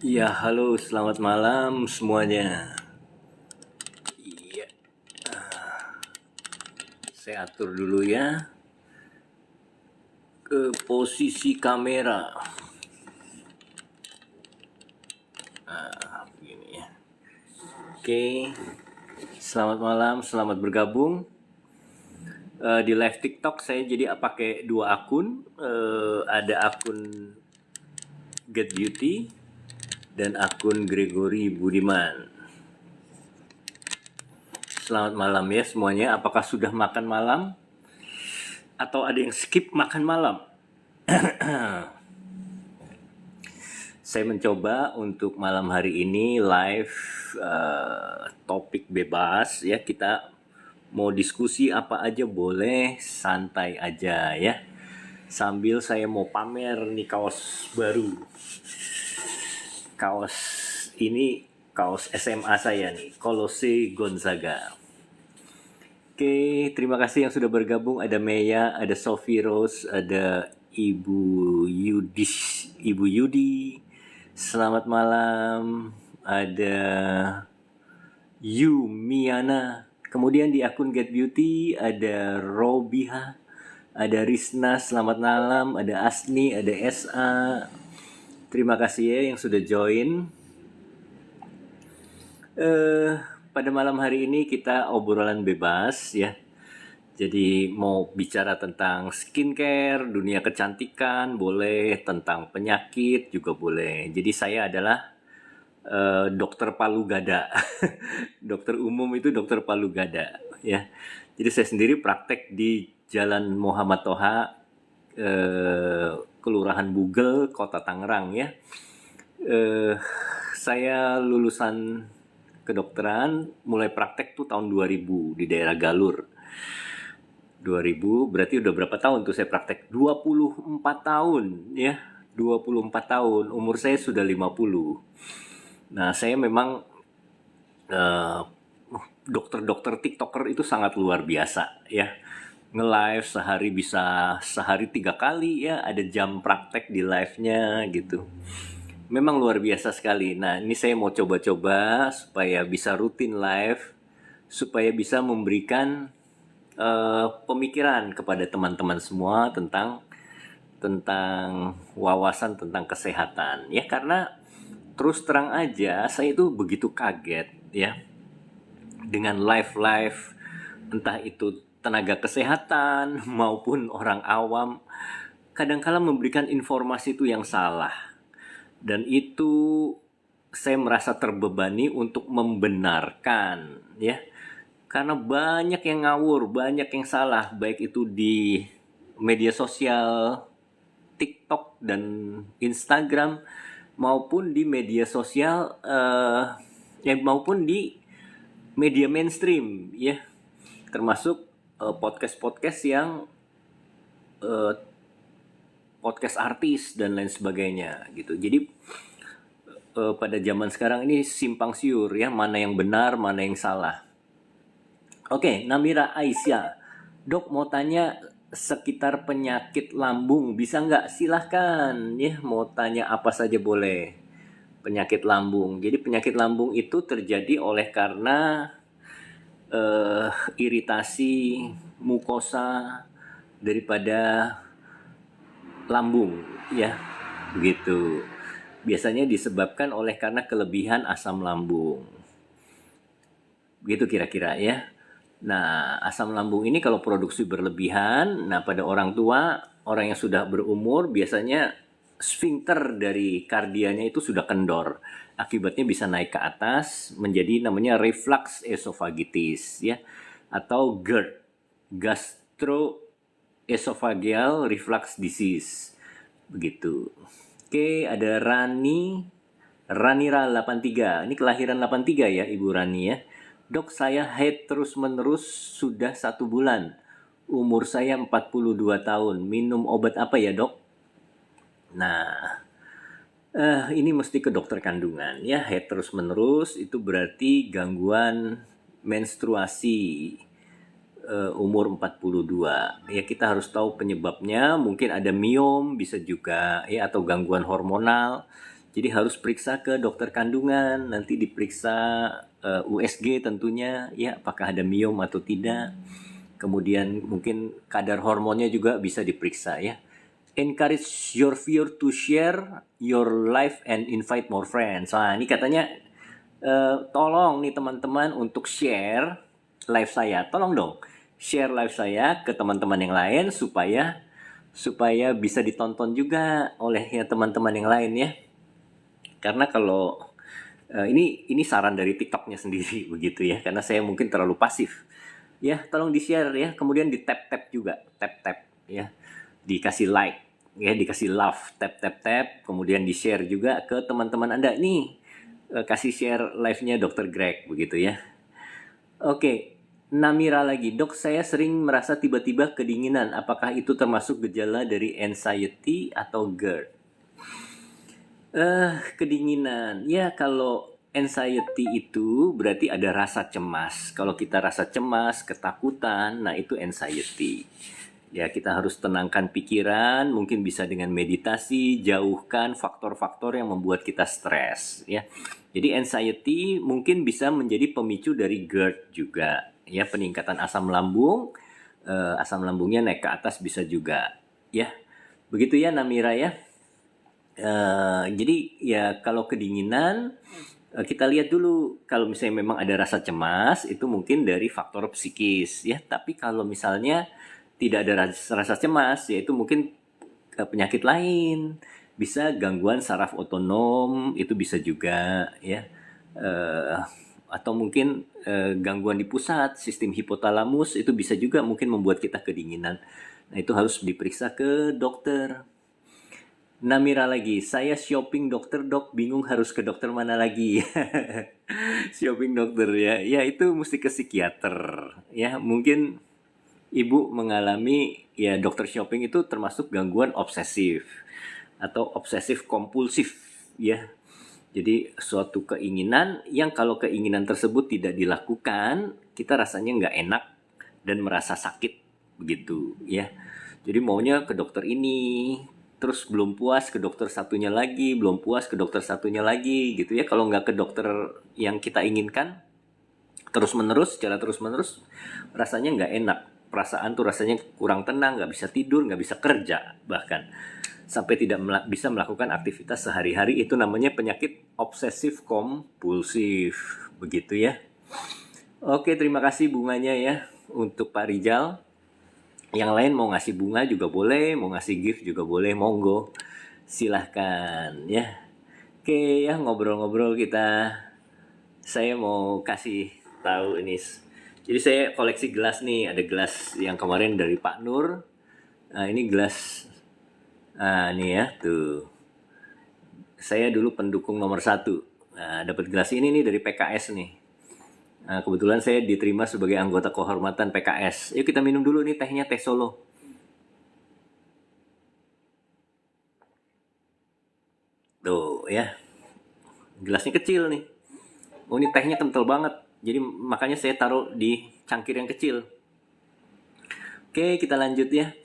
Ya, halo, selamat malam semuanya. Iya, saya atur dulu ya ke posisi kamera. Begini ya. Oke, selamat malam, selamat bergabung. Di live TikTok saya jadi pakai dua akun. Ada akun Get Beauty dan akun Gregory Budiman. Selamat malam ya semuanya. Apakah sudah makan malam? Atau ada yang skip makan malam? Saya mencoba untuk malam hari ini live topik bebas ya. Kita mau diskusi apa aja boleh, santai aja ya. Sambil saya mau pamer nih kaos baru. Kaos ini kaos SMA saya nih, Colose Gonzaga. Oke, terima kasih yang sudah bergabung. Ada Meya, ada Sophie Rose, ada Ibu Yudi. Selamat malam. Ada Yumiana. Kemudian di akun Get Beauty ada Robiha, ada Risna, selamat malam, ada Asni, ada SA. Terima kasih ya yang sudah join. Pada malam hari ini kita obrolan bebas ya. Jadi mau bicara tentang skincare, dunia kecantikan boleh, tentang penyakit juga boleh. Jadi saya adalah dokter palu gada. Dokter umum itu dokter palu gada ya. Jadi saya sendiri praktek di Jalan Muhammad Toha, Kelurahan Bugel, Kota Tangerang ya. Saya lulusan kedokteran, mulai praktek tuh tahun 2000 di daerah Galur. 2000 berarti udah berapa tahun tuh saya praktek? 24 tahun ya. 24 tahun, umur saya sudah 50. Nah, saya memang dokter-dokter TikToker itu sangat luar biasa ya. Nge-live sehari 3 kali ya, ada jam praktek di live-nya gitu. Memang luar biasa sekali. Nah, ini saya mau coba-coba supaya bisa rutin live, supaya bisa memberikan pemikiran kepada teman-teman semua tentang wawasan tentang kesehatan ya. Karena terus terang aja saya itu begitu kaget ya dengan live entah itu tenaga kesehatan maupun orang awam kadang-kala memberikan informasi itu yang salah, dan itu saya merasa terbebani untuk membenarkan ya, karena banyak yang ngawur, banyak yang salah, baik itu di media sosial TikTok dan Instagram maupun di media sosial maupun di media mainstream ya, termasuk podcast-podcast yang podcast artis dan lain sebagainya gitu. Jadi pada zaman sekarang ini simpang siur ya, mana yang benar, mana yang salah. Oke, Namira Aisyah. Dok mau tanya sekitar penyakit lambung, bisa nggak? Silahkan ya, mau tanya apa saja boleh. Penyakit lambung. Jadi penyakit lambung itu terjadi oleh karena iritasi mukosa daripada lambung ya, begitu. Biasanya disebabkan oleh karena kelebihan asam lambung. Begitu kira-kira ya. Nah, asam lambung ini kalau produksi berlebihan, nah pada orang tua, orang yang sudah berumur biasanya sfinkter dari kardianya itu sudah kendor. Akibatnya bisa naik ke atas menjadi namanya reflux esophagitis ya, atau GERD, gastroesophageal reflux disease. Begitu. Oke, ada Ranira 83. Ini kelahiran 83 ya Ibu Rani ya. Dok, saya haid terus-menerus sudah 1 bulan. Umur saya 42 tahun. Minum obat apa ya dok? Nah, ini mesti ke dokter kandungan ya. Haid terus-menerus itu berarti gangguan menstruasi. umur 42. Ya kita harus tahu penyebabnya, mungkin ada miom bisa juga ya atau gangguan hormonal. Jadi harus periksa ke dokter kandungan, nanti diperiksa USG tentunya ya apakah ada miom atau tidak. Kemudian mungkin kadar hormonnya juga bisa diperiksa ya. Encourage your viewer to share your life and invite more friends. Nah, ini katanya tolong nih teman-teman untuk share live saya. Tolong dong share live saya ke teman-teman yang lain supaya bisa ditonton juga oleh ya teman-teman yang lain ya. Karena kalau ini saran dari TikToknya sendiri begitu ya, karena saya mungkin terlalu pasif. Ya, tolong di-share ya, kemudian di tap-tap juga, tap-tap ya. Dikasih like ya, dikasih love, tap-tap-tap, kemudian di-share juga ke teman-teman Anda. Nih, kasih share live-nya Dr. Greg begitu ya. Oke. Namira lagi, dok saya sering merasa tiba-tiba kedinginan. Apakah itu termasuk gejala dari anxiety atau GERD? Kedinginan. Ya, kalau anxiety itu berarti ada rasa cemas. Kalau kita rasa cemas, ketakutan, nah itu anxiety. Ya, kita harus tenangkan pikiran, mungkin bisa dengan meditasi, jauhkan faktor-faktor yang membuat kita stres, ya. Jadi anxiety mungkin bisa menjadi pemicu dari GERD juga, ya, peningkatan asam lambung, asam lambungnya naik ke atas bisa juga, ya. Begitu ya Namira ya. Jadi ya kalau kedinginan kita lihat dulu kalau misalnya memang ada rasa cemas itu mungkin dari faktor psikis ya. Tapi kalau misalnya tidak ada rasa cemas ya itu mungkin penyakit lain, bisa gangguan saraf otonom itu bisa juga ya. Atau mungkin gangguan di pusat sistem hipotalamus itu bisa juga mungkin membuat kita kedinginan. Nah itu harus diperiksa ke dokter. Namira lagi, saya shopping dokter dok, bingung harus ke dokter mana lagi. Shopping dokter ya, ya itu mesti ke psikiater. Ya mungkin ibu mengalami ya dokter shopping itu termasuk gangguan obsesif atau obsesif kompulsif ya. Jadi suatu keinginan yang kalau keinginan tersebut tidak dilakukan, kita rasanya nggak enak dan merasa sakit begitu ya. Jadi maunya ke dokter ini, terus belum puas ke dokter satunya lagi, belum puas ke dokter satunya lagi gitu ya. Kalau nggak ke dokter yang kita inginkan secara terus menerus rasanya nggak enak, perasaan tuh rasanya kurang tenang, nggak bisa tidur, nggak bisa kerja, bahkan sampai tidak bisa melakukan aktivitas sehari-hari. Itu namanya penyakit obsesif kompulsif begitu ya. Oke, terima kasih bunganya ya untuk Pak Rijal. Yang lain mau ngasih bunga juga boleh, mau ngasih gift juga boleh, monggo. Silahkan ya. Oke ya, ngobrol-ngobrol kita. Saya mau kasih tahu ini. Jadi saya koleksi gelas nih, ada gelas yang kemarin dari Pak Nur. Nah, ini gelas. Nah, ini ya, tuh. Saya dulu pendukung nomor 1. Nah, dapat gelas ini nih dari PKS nih. Nah, kebetulan saya diterima sebagai anggota kehormatan PKS. Yuk kita minum dulu nih tehnya, teh Solo. Tuh ya. Gelasnya kecil nih. Oh, ini tehnya kental banget. Jadi makanya saya taruh di cangkir yang kecil. Oke, kita lanjut ya.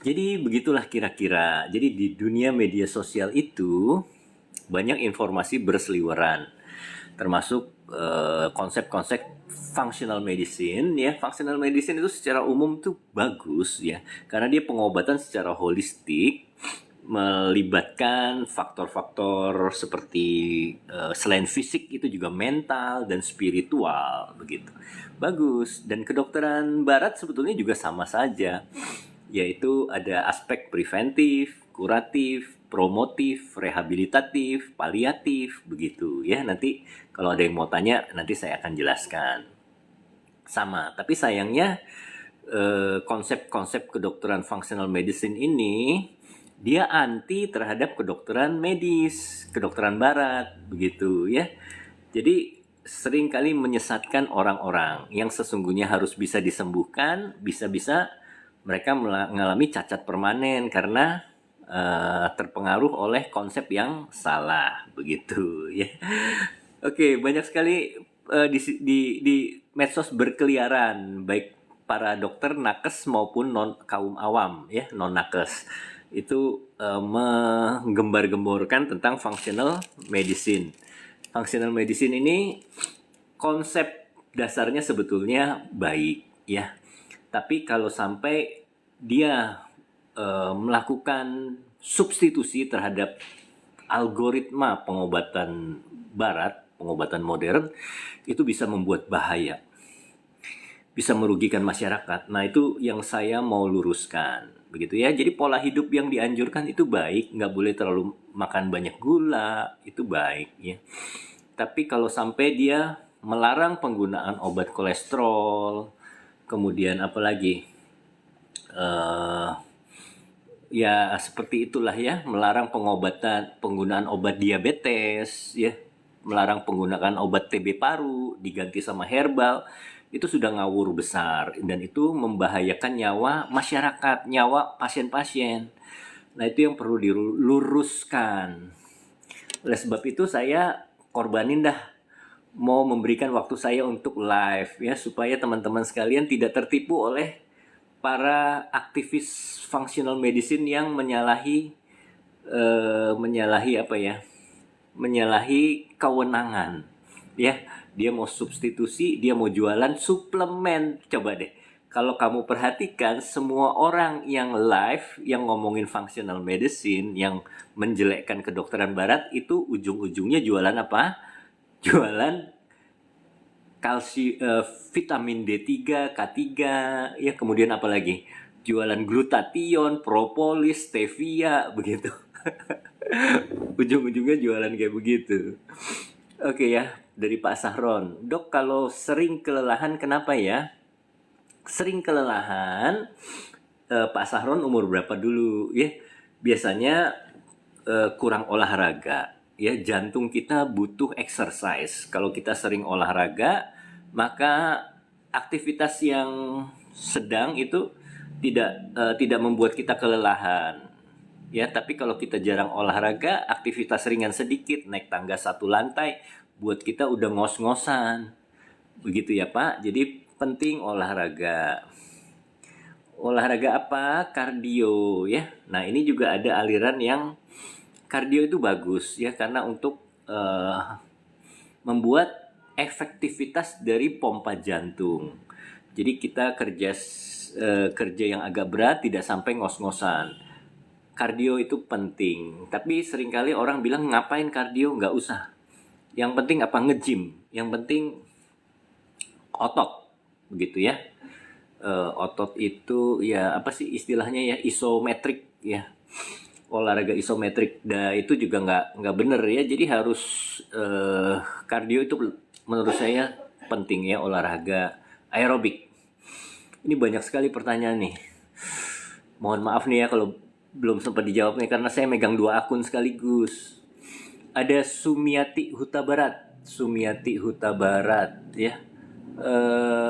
Jadi begitulah kira-kira. Jadi di dunia media sosial itu banyak informasi berseliweran. Termasuk konsep-konsep functional medicine ya. Functional medicine itu secara umum tuh bagus ya, karena dia pengobatan secara holistik, melibatkan faktor-faktor seperti selain fisik itu juga mental dan spiritual begitu. Bagus. Dan kedokteran barat sebetulnya juga sama saja, yaitu ada aspek preventif, kuratif, promotif, rehabilitatif, paliatif begitu ya. Nanti kalau ada yang mau tanya nanti saya akan jelaskan. Sama, tapi sayangnya konsep-konsep kedokteran functional medicine ini dia anti terhadap kedokteran medis, kedokteran barat begitu ya. Jadi seringkali menyesatkan orang-orang yang sesungguhnya harus bisa disembuhkan, bisa-bisa mereka mengalami cacat permanen karena terpengaruh oleh konsep yang salah begitu ya. Oke, banyak sekali di medsos berkeliaran baik para dokter nakes maupun non kaum awam ya, non nakes itu menggembar-gemborkan tentang functional medicine. Functional medicine ini konsep dasarnya sebetulnya baik ya. Tapi kalau sampai dia melakukan substitusi terhadap algoritma pengobatan barat, pengobatan modern, itu bisa membuat bahaya, bisa merugikan masyarakat. Nah, itu yang saya mau luruskan, begitu ya. Jadi pola hidup yang dianjurkan itu baik, nggak boleh terlalu makan banyak gula, itu baik ya. Tapi kalau sampai dia melarang penggunaan obat kolesterol, kemudian apalagi ya seperti itulah ya, melarang penggunaan obat diabetes ya, melarang penggunaan obat TB paru diganti sama herbal, itu sudah ngawur besar dan itu membahayakan nyawa masyarakat, nyawa pasien-pasien. Nah, itu yang perlu diluruskan. Oleh sebab itu saya korbanin dah, mau memberikan waktu saya untuk live ya, supaya teman-teman sekalian tidak tertipu oleh para aktivis functional medicine yang menyalahi kewenangan ya. Dia mau substitusi, dia mau jualan suplemen. Coba deh, kalau kamu perhatikan semua orang yang live yang ngomongin functional medicine, yang menjelekkan kedokteran barat, itu ujung-ujungnya jualan apa? Jualan vitamin D3, K3, ya, kemudian apa lagi? Jualan glutathione, propolis, stevia, begitu. Ujung-ujungnya jualan kayak begitu. Oke ya, dari Pak Sahron. Dok, kalau sering kelelahan kenapa ya? Sering kelelahan, Pak Sahron umur berapa dulu ya? Biasanya kurang olahraga. Ya, jantung kita butuh exercise. Kalau kita sering olahraga, maka aktivitas yang sedang itu tidak membuat kita kelelahan. Ya, tapi kalau kita jarang olahraga, aktivitas ringan sedikit, naik tangga 1 lantai, buat kita udah ngos-ngosan. Begitu ya Pak. Jadi penting olahraga. Olahraga apa? Kardio ya. Nah, ini juga ada aliran yang kardio itu bagus ya, karena untuk membuat efektivitas dari pompa jantung. Jadi kita kerja yang agak berat tidak sampai ngos-ngosan. Kardio itu penting, tapi seringkali orang bilang ngapain kardio, nggak usah. Yang penting apa? Nge-gym. Yang penting otot, begitu ya. Otot itu ya apa sih istilahnya ya, isometrik ya. Olahraga isometrik, itu juga nggak bener ya. Jadi harus kardio itu menurut saya penting ya, olahraga aerobik. Ini banyak sekali pertanyaan nih. Mohon maaf nih ya kalau belum sempat dijawab nih, karena saya megang 2 akun sekaligus. Ada Sumiati Huta Barat ya.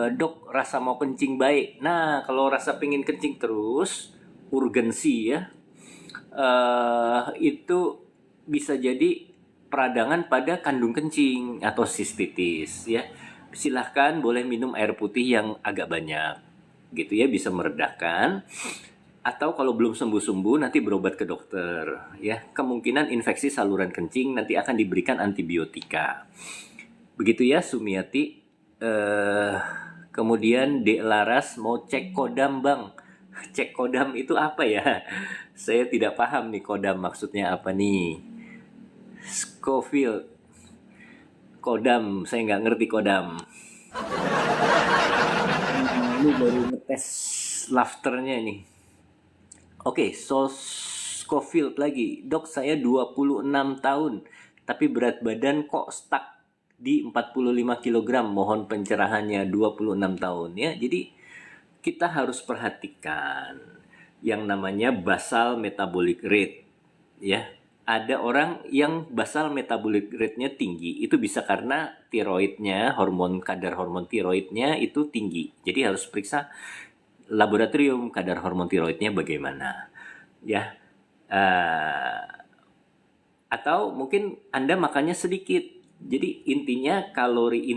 Dok, rasa mau kencing baik. Nah, kalau rasa pengen kencing terus, urgensi ya. Itu bisa jadi peradangan pada kandung kencing atau sistitis ya. Silahkan boleh minum air putih yang agak banyak gitu ya, bisa meredakan. Atau kalau belum sembuh-sembuh, nanti berobat ke dokter ya. Kemungkinan infeksi saluran kencing, nanti akan diberikan antibiotika. Begitu ya Sumiati. Kemudian Dek Laras mau cek kodam bang. Cek kodam itu apa ya? Saya tidak paham nih, kodam maksudnya apa nih. Scoville, kodam, saya nggak ngerti kodam. Ini baru ngetes laughternya nih. Oke, so Scoville lagi. Dok, saya 26 tahun, tapi berat badan kok stuck di 45 kg. Mohon pencerahannya, 26 tahun ya. Jadi kita harus perhatikan yang namanya basal metabolic rate ya. Ada orang yang basal metabolic rate-nya tinggi, itu bisa karena tiroidnya, kadar hormon tiroidnya itu tinggi. Jadi harus periksa laboratorium kadar hormon tiroidnya bagaimana ya. Atau mungkin Anda makannya sedikit. Jadi intinya kalori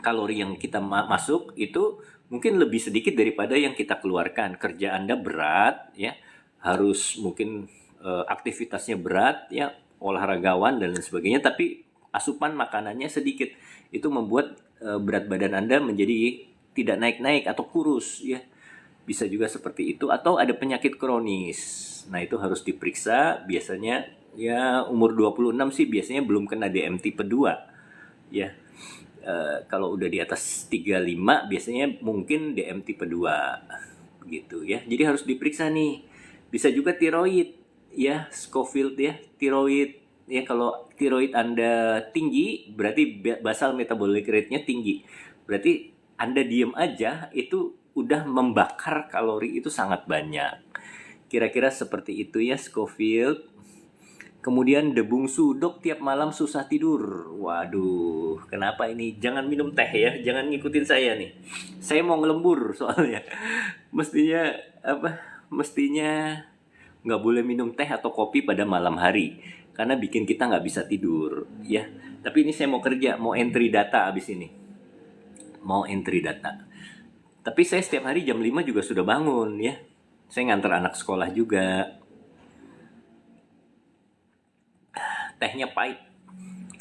kalori yang kita masuk itu mungkin lebih sedikit daripada yang kita keluarkan. Kerja Anda berat ya, harus mungkin aktivitasnya berat ya, olahragawan dan lain sebagainya, tapi asupan makanannya sedikit. Itu membuat berat badan Anda menjadi tidak naik-naik atau kurus ya. Bisa juga seperti itu, atau ada penyakit kronis. Nah, itu harus diperiksa. Biasanya ya umur 26 sih biasanya belum kena DM tipe 2 ya. Kalau udah di atas 35 biasanya mungkin DM tipe 2 gitu ya. Jadi harus diperiksa nih. Bisa juga tiroid ya, Scoville ya, tiroid ya. Kalau tiroid Anda tinggi berarti basal metabolic rate-nya tinggi. Berarti Anda diem aja itu udah membakar kalori itu sangat banyak. Kira-kira seperti itu ya, Scoville. Kemudian debung sudok tiap malam susah tidur. Waduh, kenapa ini? Jangan minum teh ya, jangan ngikutin saya nih. Saya mau ngelembur soalnya. Mestinya apa? Mestinya nggak boleh minum teh atau kopi pada malam hari karena bikin kita nggak bisa tidur ya. Tapi ini saya mau kerja, mau entry data abis ini. Mau entry data. Tapi saya setiap hari jam 5 juga sudah bangun ya. Saya nganter anak sekolah juga. Tehnya pahit,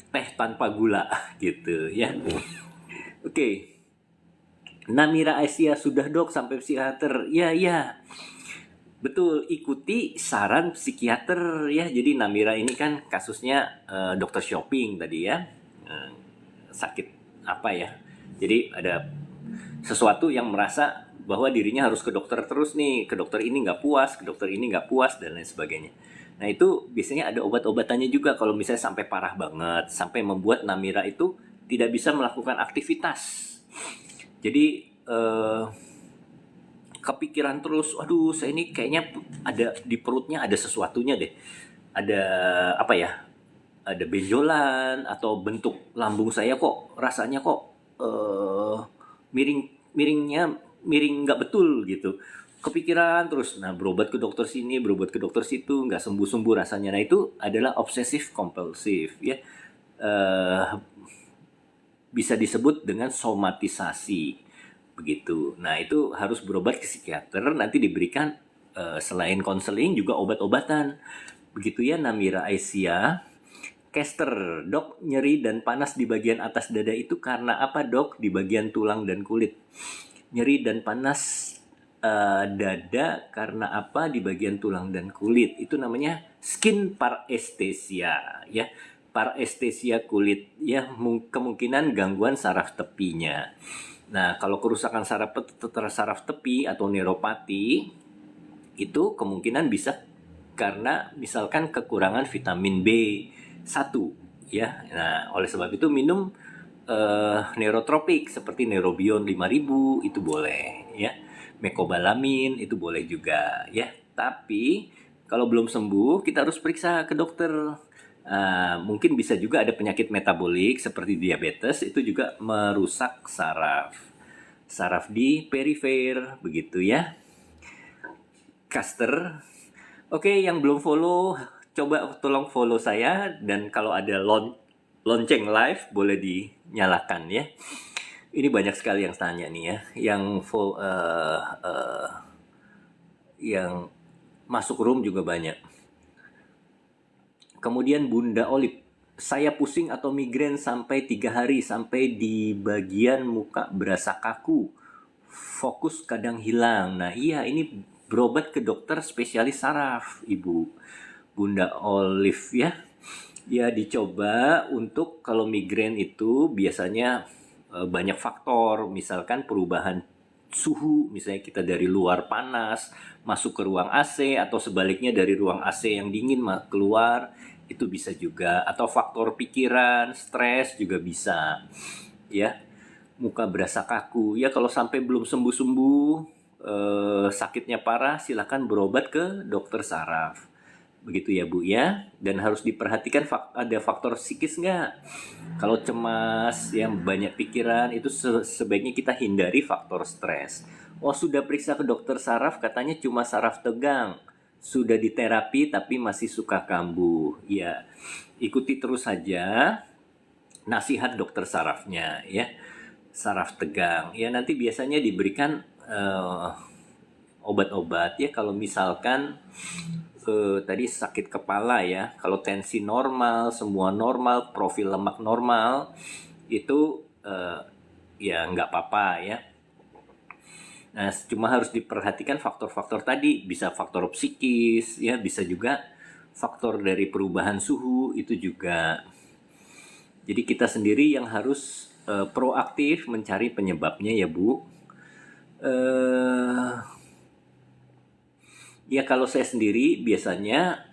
teh tanpa gula gitu ya. Oke. Namira Asia sudah dok sampai psikiater. Ya, betul, ikuti saran psikiater ya. Jadi Namira ini kan kasusnya dokter shopping tadi ya. Sakit apa ya? Jadi ada sesuatu yang merasa bahwa dirinya harus ke dokter terus nih, ke dokter ini nggak puas, ke dokter ini nggak puas dan lain sebagainya. Nah itu biasanya ada obat-obatannya juga kalau misalnya sampai parah banget, sampai membuat Namira itu tidak bisa melakukan aktivitas. Jadi kepikiran terus, aduh saya ini kayaknya ada di perutnya ada sesuatunya deh, ada apa ya, ada benjolan atau bentuk lambung saya kok rasanya kok miring nggak betul gitu, kepikiran terus. Nah berobat ke dokter sini, berobat ke dokter situ, nggak sembuh rasanya. Nah itu adalah obsesif kompulsif ya. Bisa disebut dengan somatisasi begitu. Nah itu harus berobat ke psikiater, nanti diberikan selain konseling juga obat-obatan begitu ya. Namira Aisyah. Caster, dok, nyeri dan panas di bagian atas dada itu karena apa dok? Di bagian tulang dan kulit. Nyeri dan panas dada karena apa di bagian tulang dan kulit? Itu namanya skin paresthesia ya. Paresthesia kulit ya, kemungkinan gangguan saraf tepinya. Nah, kalau kerusakan saraf tepi atau neuropati itu kemungkinan bisa karena misalkan kekurangan vitamin B1 ya. Nah, oleh sebab itu minum neurotropik seperti Neurobion 5000 itu boleh ya. Mecobalamin itu boleh juga ya. Tapi kalau belum sembuh kita harus periksa ke dokter. Mungkin bisa juga ada penyakit metabolik seperti diabetes, itu juga merusak saraf di perifer begitu ya. Caster. Oke, yang belum follow coba tolong follow saya, dan kalau ada lonceng live boleh dinyalakan ya. Ini banyak sekali yang tanya nih ya, yang masuk room juga banyak. Kemudian Bunda Olip, saya pusing atau migrain sampai 3 hari, sampai di bagian muka berasa kaku, fokus kadang hilang. Nah iya, ini berobat ke dokter spesialis saraf Ibu Bunda Olip ya. Ya dicoba untuk kalau migrain itu biasanya banyak faktor, misalkan perubahan suhu, misalnya kita dari luar panas masuk ke ruang AC atau sebaliknya dari ruang AC yang dingin keluar, itu bisa juga. Atau faktor pikiran, stres juga bisa ya. Muka berasa kaku ya, kalau sampai belum sembuh-sembuh sakitnya parah, silakan berobat ke dokter saraf begitu ya Bu ya. Dan harus diperhatikan ada faktor psikis nggak. Kalau cemas yang banyak pikiran itu sebaiknya kita hindari faktor stres. Oh sudah periksa ke dokter saraf, katanya cuma saraf tegang, sudah diterapi tapi masih suka kambuh ya. Ikuti terus saja nasihat dokter sarafnya ya. saraf tegang. Ya nanti biasanya diberikan obat-obat ya kalau misalkan tadi sakit kepala ya, kalau tensi normal, semua normal, profil lemak normal, itu ya nggak apa-apa ya. Nah, cuma harus diperhatikan faktor-faktor tadi, bisa faktor psikis ya, bisa juga faktor dari perubahan suhu itu juga. Jadi kita sendiri yang harus proaktif mencari penyebabnya ya Bu. Ya kalau saya sendiri biasanya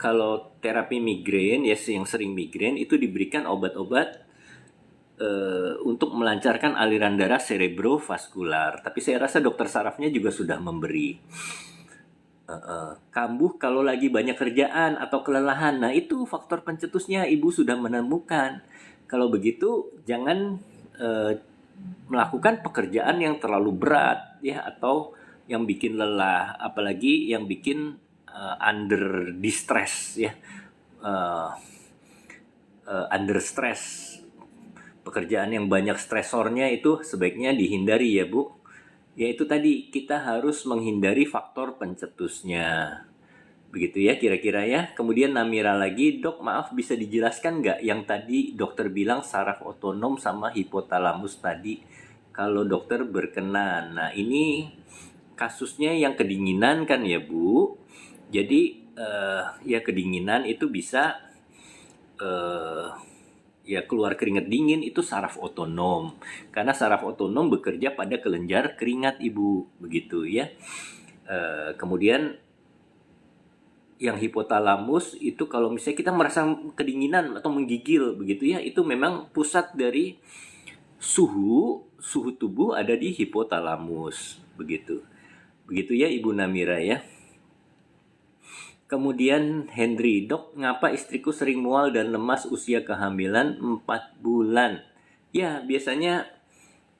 kalau terapi migrain ya yang sering migrain itu diberikan obat-obat untuk melancarkan aliran darah cerebrovaskular. Tapi saya rasa dokter sarafnya juga sudah memberi. Kambuh kalau lagi banyak kerjaan atau kelelahan. Nah itu faktor pencetusnya ibu sudah menemukan. Kalau begitu jangan melakukan pekerjaan yang terlalu berat ya atau yang bikin lelah, apalagi yang bikin under distress ya, under stress. Pekerjaan yang banyak stresornya itu sebaiknya dihindari ya Bu. Yaitu tadi kita harus menghindari faktor pencetusnya. Begitu ya kira-kira ya. Kemudian Namira lagi, dok maaf bisa dijelaskan nggak yang tadi dokter bilang saraf otonom sama hipotalamus tadi kalau dokter berkenan. Nah ini kasusnya yang kedinginan kan ya Bu. Jadi ya kedinginan itu bisa ya keluar keringat dingin itu saraf otonom. Karena saraf otonom bekerja pada kelenjar keringat ibu, begitu ya. Kemudian yang hipotalamus itu kalau misalnya kita merasa kedinginan atau menggigil begitu ya, itu memang pusat dari suhu tubuh ada di hipotalamus, begitu. Begitu ya Ibu Namira ya. Kemudian Henry, dok ngapa istriku sering mual dan lemas usia kehamilan 4 bulan? Ya biasanya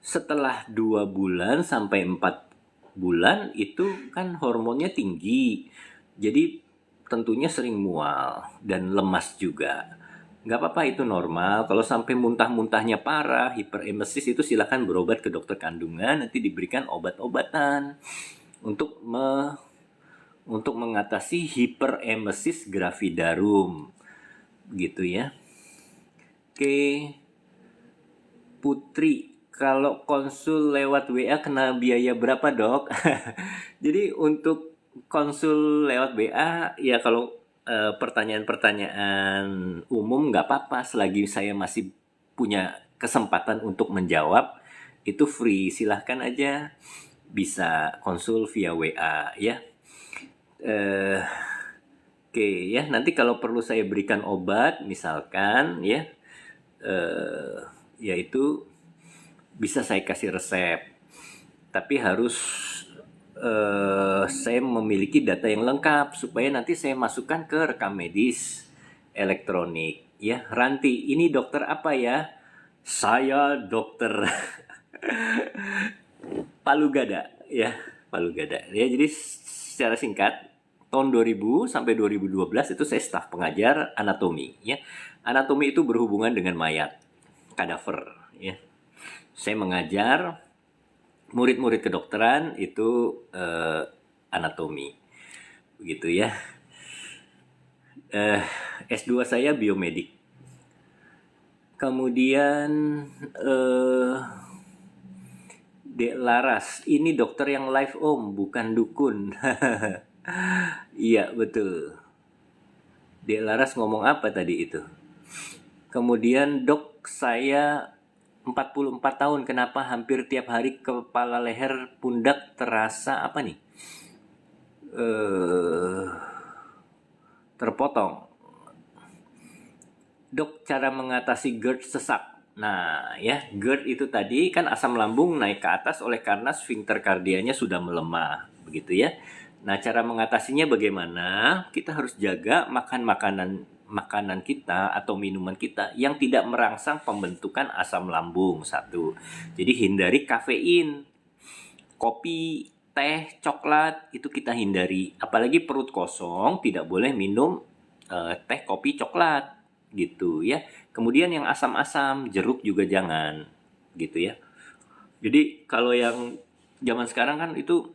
setelah 2 bulan sampai 4 bulan itu kan hormonnya tinggi. Jadi tentunya sering mual dan lemas juga. Nggak apa-apa itu normal. Kalau sampai muntah-muntahnya parah, hiperemesis itu silakan berobat ke dokter kandungan. Nanti diberikan obat-obatan untuk mengatasi hiperemesis gravidarum gitu ya. Oke. Putri, kalau konsul lewat WA kena biaya berapa dok? Jadi untuk konsul lewat WA ya kalau pertanyaan-pertanyaan umum nggak apa-apa selagi saya masih punya kesempatan untuk menjawab itu free, silahkan aja bisa konsul via WA ya. Oke ya, nanti kalau perlu saya berikan obat misalkan ya, yaitu bisa saya kasih resep. Tapi harus saya memiliki data yang lengkap supaya nanti saya masukkan ke rekam medis elektronik ya. Ranti, ini dokter apa ya? Saya dokter Palu Gada ya, Palu Gada. Ya jadi secara singkat tahun 2000 sampai 2012 itu saya staf pengajar anatomi ya. Anatomi itu berhubungan dengan mayat, kadaver ya. Saya mengajar murid-murid kedokteran itu anatomi. Begitu ya. S2 saya biomedik. Kemudian Dek Laras, ini dokter yang live om, bukan dukun. Iya betul. Dek Laras ngomong apa tadi itu? Kemudian dok saya 44 tahun, kenapa hampir tiap hari kepala leher pundak terasa apa nih? Terpotong. Dok, cara mengatasi GERD sesak. Nah ya, GERD itu tadi kan asam lambung naik ke atas oleh karena sfinkter kardianya sudah melemah, begitu ya. Nah cara mengatasinya bagaimana? Kita harus jaga makan makanan kita atau minuman kita yang tidak merangsang pembentukan asam lambung satu. Jadi hindari kafein, kopi, teh, coklat itu kita hindari. Apalagi perut kosong tidak boleh minum teh, kopi, coklat gitu ya. Kemudian yang asam-asam, jeruk juga jangan gitu ya. Jadi kalau yang zaman sekarang kan itu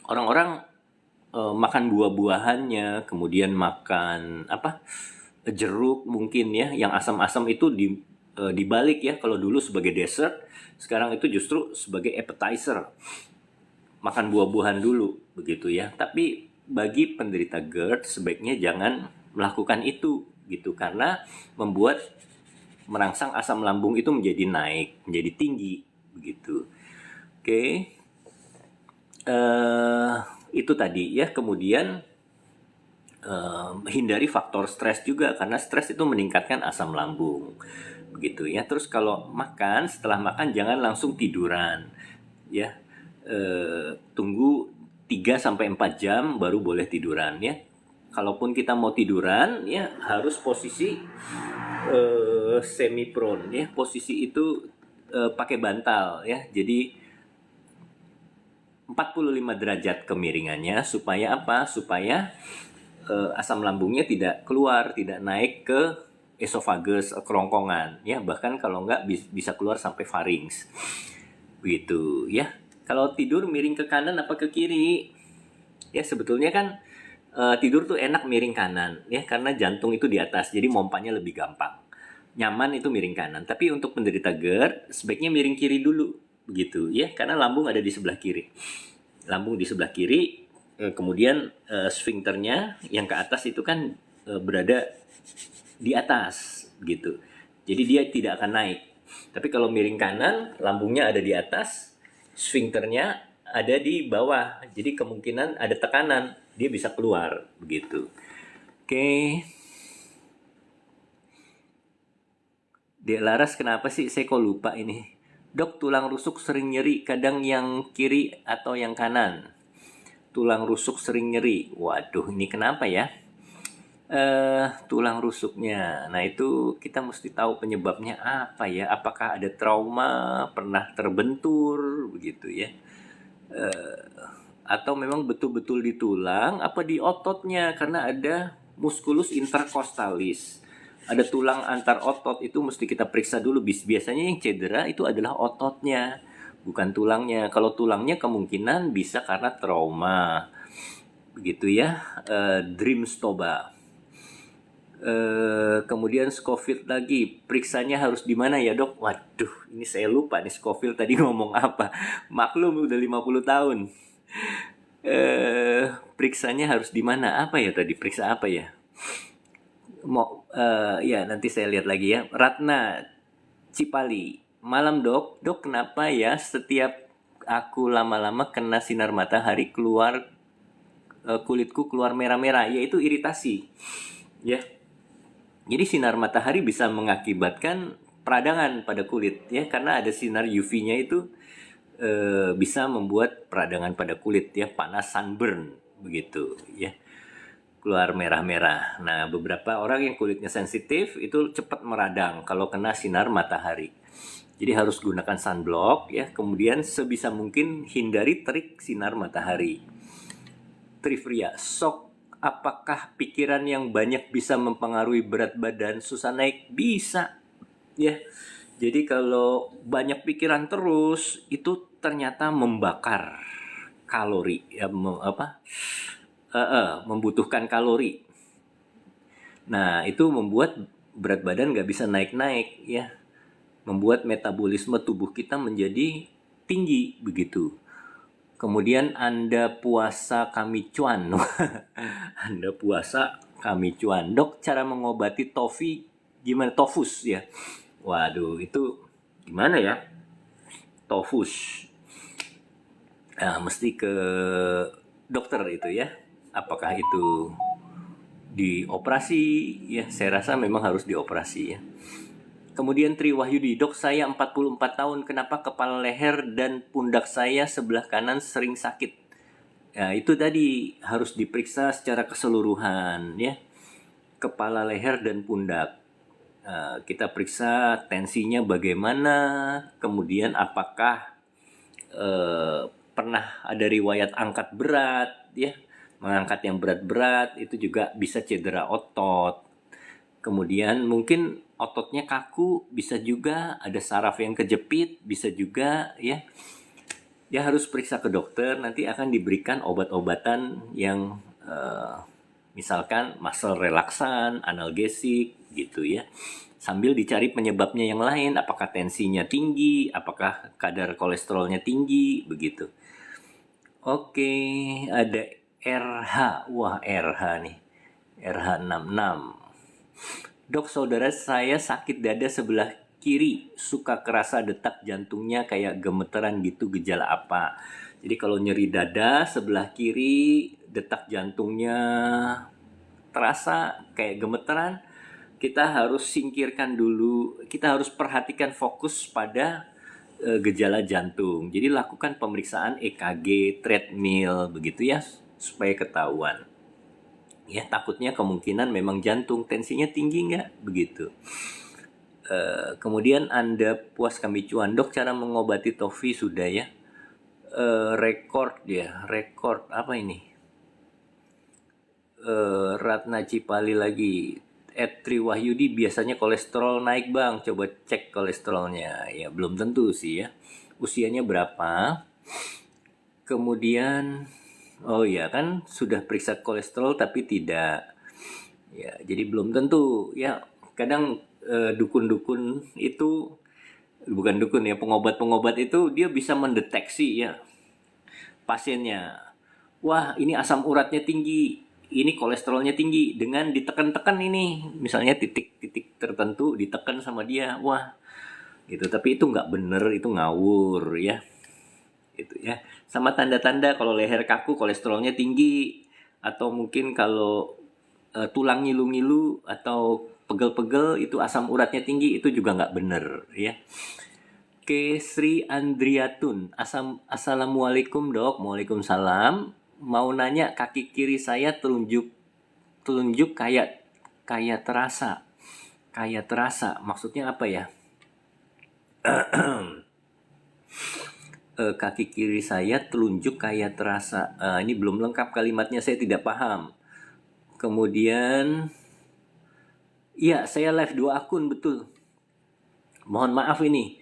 orang-orang makan buah-buahannya, kemudian makan apa, jeruk mungkin ya, yang asam-asam itu dibalik ya. Kalau dulu sebagai dessert, sekarang itu justru sebagai appetizer. Makan buah-buahan dulu begitu ya. Tapi bagi penderita GERD sebaiknya jangan melakukan itu gitu, karena membuat merangsang asam lambung itu menjadi naik, menjadi tinggi begitu. Oke. eh itu tadi ya. Kemudian hindari faktor stres juga, karena stres itu meningkatkan asam lambung begitu ya. Terus kalau makan, setelah makan jangan langsung tiduran ya. Tunggu 3 sampai 4 jam baru boleh tiduran ya. Kalaupun kita mau tiduran ya harus posisi semi prone ya. Posisi itu pakai bantal ya. Jadi 45 derajat kemiringannya, supaya apa? Supaya asam lambungnya tidak keluar, tidak naik ke esofagus, kerongkongan ya. Bahkan kalau enggak bisa keluar sampai pharynx. Begitu ya. Kalau tidur miring ke kanan apa ke kiri? Ya sebetulnya kan tidur tuh enak miring kanan ya, karena jantung itu di atas, jadi mompanya lebih gampang. Nyaman itu miring kanan. Tapi untuk penderita GERD sebaiknya miring kiri dulu begitu ya, karena lambung ada di sebelah kiri. Lambung di sebelah kiri, kemudian sfinkternya yang ke atas itu kan berada di atas gitu. Jadi dia tidak akan naik. Tapi kalau miring kanan, lambungnya ada di atas, sfinkternya ada di bawah. Jadi kemungkinan ada tekanan, dia bisa keluar begitu. Oke. Dek Laras, kenapa sih saya kok lupa ini? Dok, tulang rusuk sering nyeri, kadang yang kiri atau yang kanan. Tulang rusuk sering nyeri. Waduh, ini kenapa ya? Tulang rusuknya. Nah, itu kita mesti tahu penyebabnya apa ya? Apakah ada trauma, pernah terbentur begitu ya? Atau memang betul-betul di tulang, apa di ototnya, karena ada musculus intercostalis. Ada tulang antar otot, itu mesti kita periksa dulu. Biasanya yang cedera itu adalah ototnya, bukan tulangnya. Kalau tulangnya kemungkinan bisa karena trauma. Begitu ya. Dream stoba. Kemudian Scofield lagi, periksanya harus di mana ya dok? Waduh, ini saya lupa nih Scofield tadi ngomong apa. Maklum udah 50 tahun. Periksanya harus di mana? Apa ya tadi? Periksa apa ya? Mau ya nanti saya lihat lagi ya. Ratna Cipali. Malam dok. Dok, kenapa ya setiap aku lama-lama kena sinar matahari keluar kulitku keluar merah-merah? Yaitu iritasi. Ya. Jadi sinar matahari bisa mengakibatkan peradangan pada kulit ya, karena ada sinar UV-nya itu bisa membuat peradangan pada kulit ya, panas, sunburn begitu ya, keluar merah-merah. Nah, beberapa orang yang kulitnya sensitif itu cepat meradang kalau kena sinar matahari. Jadi harus gunakan sunblock ya, kemudian sebisa mungkin hindari terik sinar matahari. Trivia, sok, apakah pikiran yang banyak bisa mempengaruhi berat badan? Susah naik? Bisa ya. Jadi kalau banyak pikiran terus itu ternyata membakar kalori ya, membutuhkan kalori. Nah, itu membuat berat badan nggak bisa naik-naik ya, membuat metabolisme tubuh kita menjadi tinggi begitu. Kemudian Anda puasa kami cuan. Anda puasa kami cuan. Dok, cara mengobati tofi gimana? Tofus ya. Waduh, itu gimana ya? Tofus. Nah, mesti ke dokter itu ya. Apakah itu dioperasi ya? Saya rasa memang harus dioperasi ya. Kemudian Tri Wahyudi, dok saya 44 tahun, kenapa kepala leher dan pundak saya sebelah kanan sering sakit? Ya, itu tadi harus diperiksa secara keseluruhan ya. Kepala leher dan pundak. Kita periksa tensinya bagaimana, kemudian apakah pernah ada riwayat angkat berat ya. Mengangkat yang berat-berat itu juga bisa cedera otot. Kemudian mungkin ototnya kaku, bisa juga ada saraf yang kejepit, bisa juga ya. Dia harus periksa ke dokter, nanti akan diberikan obat-obatan yang misalkan muscle relaksan, analgesik gitu ya. Sambil dicari penyebabnya yang lain, apakah tensinya tinggi, apakah kadar kolesterolnya tinggi, begitu. Oke, ada RH. Wah, RH nih. RH66. Dok, saudara saya sakit dada sebelah kiri, suka kerasa detak jantungnya kayak gemeteran gitu, gejala apa? Jadi kalau nyeri dada sebelah kiri, detak jantungnya terasa kayak gemeteran, kita harus singkirkan dulu, kita harus perhatikan fokus pada gejala jantung. Jadi lakukan pemeriksaan EKG, treadmill begitu ya, supaya ketahuan. Ya, takutnya kemungkinan memang jantung, tensinya tinggi nggak begitu. Kemudian Anda puas kami cuan, dok cara mengobati TOFI sudah ya. Rekord apa ini? Ratna Cipali lagi. Tri Wahyudi biasanya kolesterol naik bang, coba cek kolesterolnya. Ya belum tentu sih ya. Usianya berapa? Kemudian oh ya kan sudah periksa kolesterol tapi tidak. Ya jadi belum tentu ya. Kadang dukun-dukun itu bukan dukun ya, pengobat-pengobat itu dia bisa mendeteksi ya pasiennya. Wah, ini asam uratnya tinggi, ini kolesterolnya tinggi, dengan ditekan-tekan ini, misalnya titik-titik tertentu ditekan sama dia, wah, gitu. Tapi itu nggak bener, itu ngawur ya, itu ya. Sama tanda-tanda kalau leher kaku kolesterolnya tinggi, atau mungkin kalau tulang ngilu-ngilu atau pegel-pegel itu asam uratnya tinggi, itu juga nggak bener ya. Oke, Sri Andriatun. Assalamualaikum dok. Waalaikumsalam. Mau nanya, kaki kiri saya telunjuk kayak terasa. Kayak terasa. Maksudnya apa ya? Kaki kiri saya telunjuk kayak terasa. Ini belum lengkap kalimatnya, saya tidak paham. Kemudian, iya saya live 2 akun betul. Mohon maaf ini.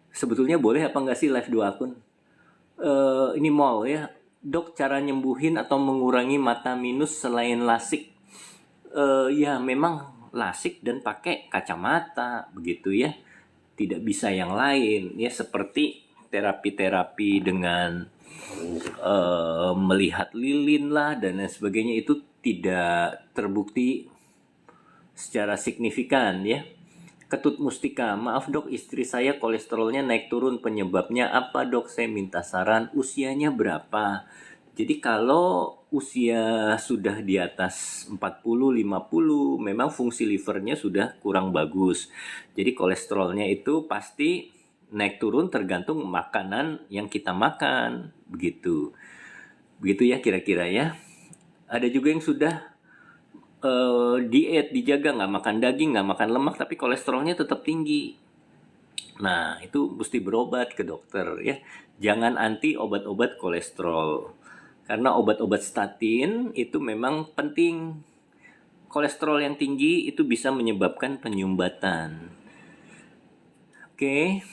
Sebetulnya boleh apa enggak sih live 2 akun? Ini mau ya. Dok, cara nyembuhin atau mengurangi mata minus selain lasik? Ya memang lasik dan pakai kacamata begitu ya. Tidak bisa yang lain ya, seperti terapi-terapi dengan melihat lilin lah dan lain sebagainya, itu tidak terbukti secara signifikan ya. Ketut Mustika, maaf dok, istri saya kolesterolnya naik turun, penyebabnya apa dok? Saya minta saran, usianya berapa? Jadi kalau usia sudah di atas 40-50, memang fungsi livernya sudah kurang bagus. Jadi kolesterolnya itu pasti naik turun tergantung makanan yang kita makan, begitu. Begitu ya kira-kira ya. Ada juga yang sudah diet, dijaga, nggak makan daging, nggak makan lemak, tapi kolesterolnya tetap tinggi. Nah, itu mesti berobat ke dokter ya. Jangan anti obat-obat kolesterol. Karena obat-obat statin itu memang penting. Kolesterol yang tinggi itu bisa menyebabkan penyumbatan. Oke.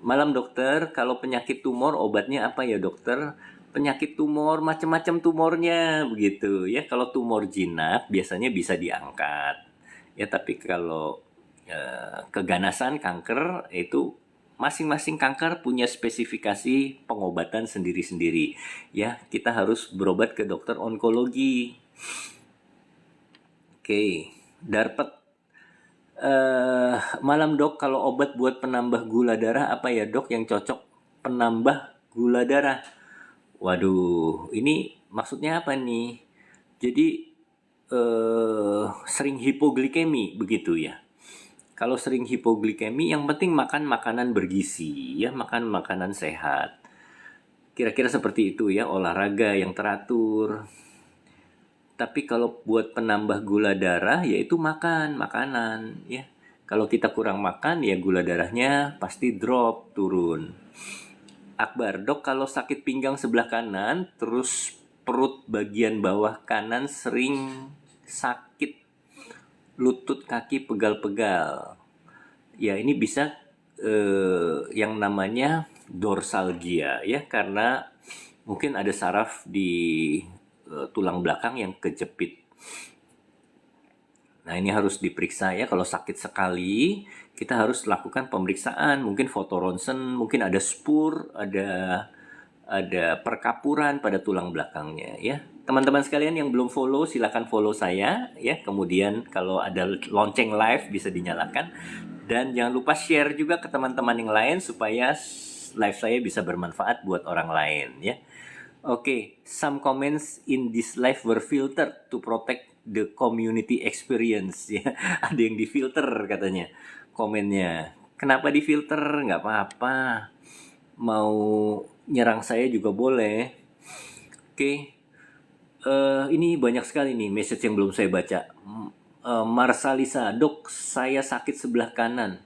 Malam dokter, kalau penyakit tumor obatnya apa ya dokter? Penyakit tumor, macam-macam tumornya begitu ya. Kalau tumor jinak biasanya bisa diangkat ya, tapi kalau keganasan kanker itu masing-masing kanker punya spesifikasi pengobatan sendiri-sendiri ya. Kita harus berobat ke dokter onkologi. Oke, Darpet. Malam dok, kalau obat buat penambah gula darah apa ya dok yang cocok? Penambah gula darah. Waduh, ini maksudnya apa nih? Jadi sering hipoglikemi begitu ya. Kalau sering hipoglikemi, yang penting makan makanan bergizi ya, makan makanan sehat. Kira-kira seperti itu ya, olahraga yang teratur. Tapi kalau buat penambah gula darah yaitu makan makanan ya. Kalau kita kurang makan ya gula darahnya pasti drop, turun. Akbar, dok kalau sakit pinggang sebelah kanan terus perut bagian bawah kanan sering sakit, lutut kaki pegal-pegal, Ya, ini bisa yang namanya dorsalgia ya, karena mungkin ada saraf di tulang belakang yang kejepit. Nah, ini harus diperiksa ya. Kalau sakit sekali, kita harus lakukan pemeriksaan, mungkin foto ronsen, mungkin ada spur, ada perkapuran pada tulang belakangnya ya. Teman-teman sekalian yang belum follow, silakan follow saya ya. Kemudian kalau ada lonceng live bisa dinyalakan, dan jangan lupa share juga ke teman-teman yang lain supaya live saya bisa bermanfaat buat orang lain ya. Okay, some comments in this live were filtered to protect the community experience ya. Ada yang difilter katanya komennya. Kenapa difilter? Nggak apa-apa. Mau nyerang saya juga boleh. Oke. Ini banyak sekali nih message yang belum saya baca. Marsalisa, dok, saya sakit sebelah kanan.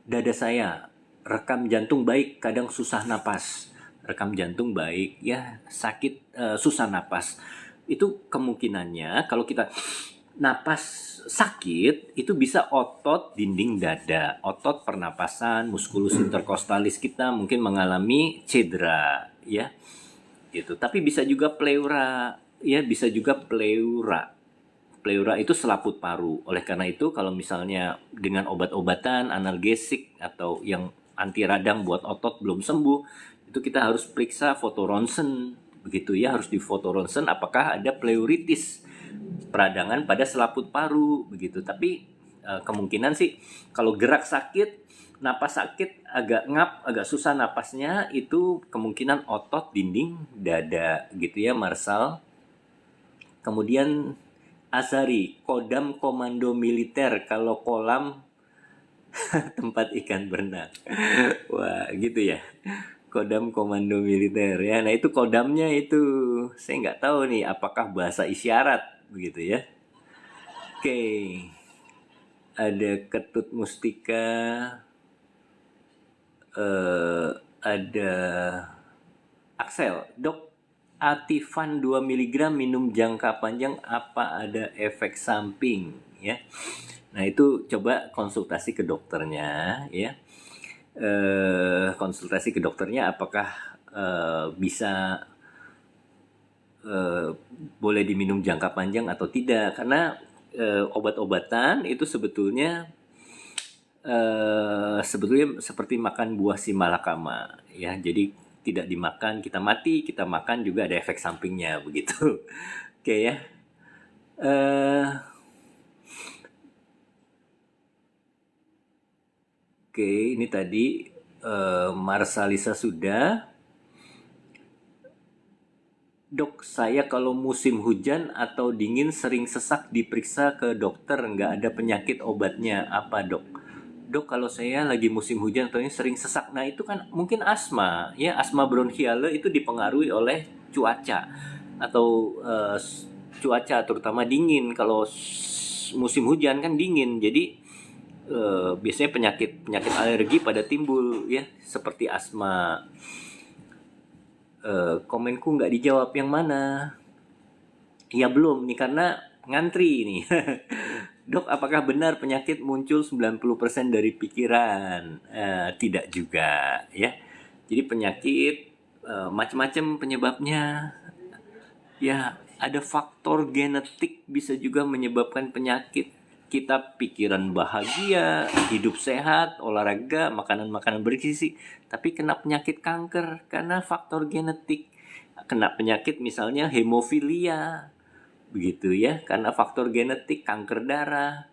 Dada saya, rekam jantung baik, kadang susah napas. Rekam jantung baik, ya sakit, susah napas. Itu kemungkinannya kalau kita napas sakit, itu bisa otot dinding dada, otot pernapasan, muskulus interkostalis kita mungkin mengalami cedera, ya. Gitu. Tapi bisa juga pleura, ya bisa juga pleura. Pleura itu selaput paru. Oleh karena itu kalau misalnya dengan obat-obatan analgesik atau yang anti radang buat otot belum sembuh, itu kita harus periksa foto ronsen, begitu ya, harus di foto ronsen apakah ada pleuritis, peradangan pada selaput paru, begitu. Tapi kemungkinan sih kalau gerak sakit, napas sakit, agak ngap, agak susah napasnya, itu kemungkinan otot dinding dada, gitu ya, Marsal. Kemudian Azari, kodam komando militer kalau kolam tempat ikan berenang. Wah, gitu ya. Kodam komando militer ya. Nah, itu kodamnya itu saya nggak tahu nih apakah bahasa isyarat begitu ya. Oke. Ada Ketut Mustika, ada Axel, dok, Atifan 2 mg minum jangka panjang apa ada efek samping ya. Nah, itu coba konsultasi ke dokternya ya. Konsultasi ke dokternya apakah bisa boleh diminum jangka panjang atau tidak, karena obat-obatan itu sebetulnya seperti makan buah simalakama ya. Jadi tidak dimakan kita mati, kita makan juga ada efek sampingnya begitu. Oke ya. Oke, ini tadi Marsalisa sudah. Dok, saya kalau musim hujan atau dingin sering sesak, diperiksa ke dokter, nggak ada penyakit obatnya apa dok? Dok, kalau saya lagi musim hujan atau ini sering sesak, nah itu kan mungkin asma ya, asma bronchiale itu dipengaruhi oleh cuaca atau cuaca terutama dingin. Kalau musim hujan kan dingin, jadi biasanya penyakit alergi pada timbul ya, seperti asma. Komenku nggak dijawab yang mana? Ya belum nih karena ngantri nih. Dok, apakah benar penyakit muncul 90% dari pikiran? Tidak juga ya. Jadi penyakit macam-macam penyebabnya. Ya, ada faktor genetik bisa juga menyebabkan penyakit. Kita pikiran bahagia, hidup sehat, olahraga, makanan-makanan bergizi, tapi kena penyakit kanker karena faktor genetik. Kena penyakit misalnya hemofilia, begitu ya, karena faktor genetik, kanker darah,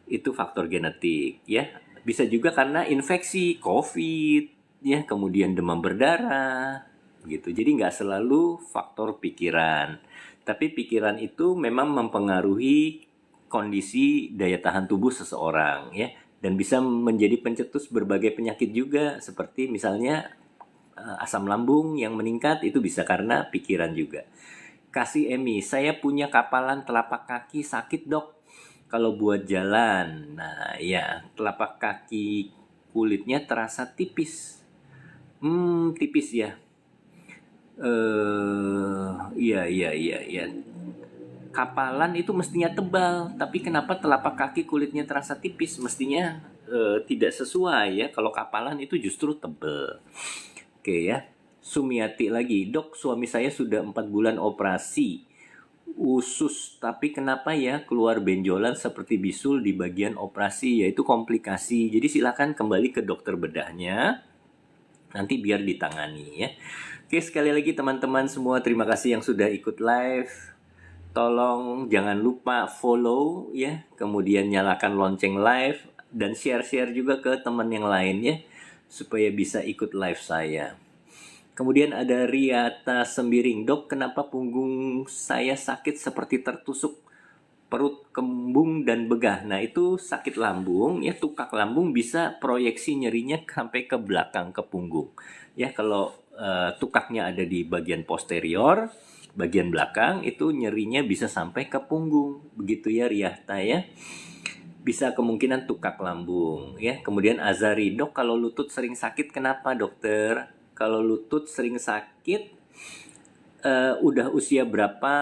itu faktor genetik ya. Bisa juga karena infeksi COVID ya, kemudian demam berdarah gitu. Jadi nggak selalu faktor pikiran, tapi pikiran itu memang mempengaruhi kondisi daya tahan tubuh seseorang ya, dan bisa menjadi pencetus berbagai penyakit juga, seperti misalnya asam lambung yang meningkat, itu bisa karena pikiran juga. Kasih Emi, saya punya kapalan telapak kaki sakit dok kalau buat jalan. Nah ya, telapak kaki kulitnya terasa tipis. Tipis ya. Iya. kapalan itu mestinya tebal, tapi kenapa telapak kaki kulitnya terasa tipis? Mestinya tidak sesuai ya. Kalau kapalan itu justru tebal. Oke ya. Sumiati lagi, dok, suami saya sudah 4 bulan operasi usus, tapi kenapa ya keluar benjolan seperti bisul di bagian operasi, yaitu komplikasi. Jadi silakan kembali ke dokter bedahnya, nanti biar ditangani ya. Oke, sekali lagi teman-teman semua, terima kasih yang sudah ikut live. Tolong jangan lupa follow ya, kemudian nyalakan lonceng live dan share-share juga ke teman yang lain ya, supaya bisa ikut live saya. Kemudian ada Riata Sembiring, dok, kenapa punggung saya sakit seperti tertusuk, perut kembung dan begah. Nah itu sakit lambung ya, tukak lambung bisa proyeksi nyerinya sampai ke belakang ke punggung. Ya kalau tukaknya ada di bagian posterior, bagian belakang itu nyerinya bisa sampai ke punggung. Begitu ya Riata ya. Bisa kemungkinan tukak lambung ya. Kemudian Azari, dok, kalau lutut sering sakit kenapa dokter? Kalau lutut sering sakit, udah usia berapa,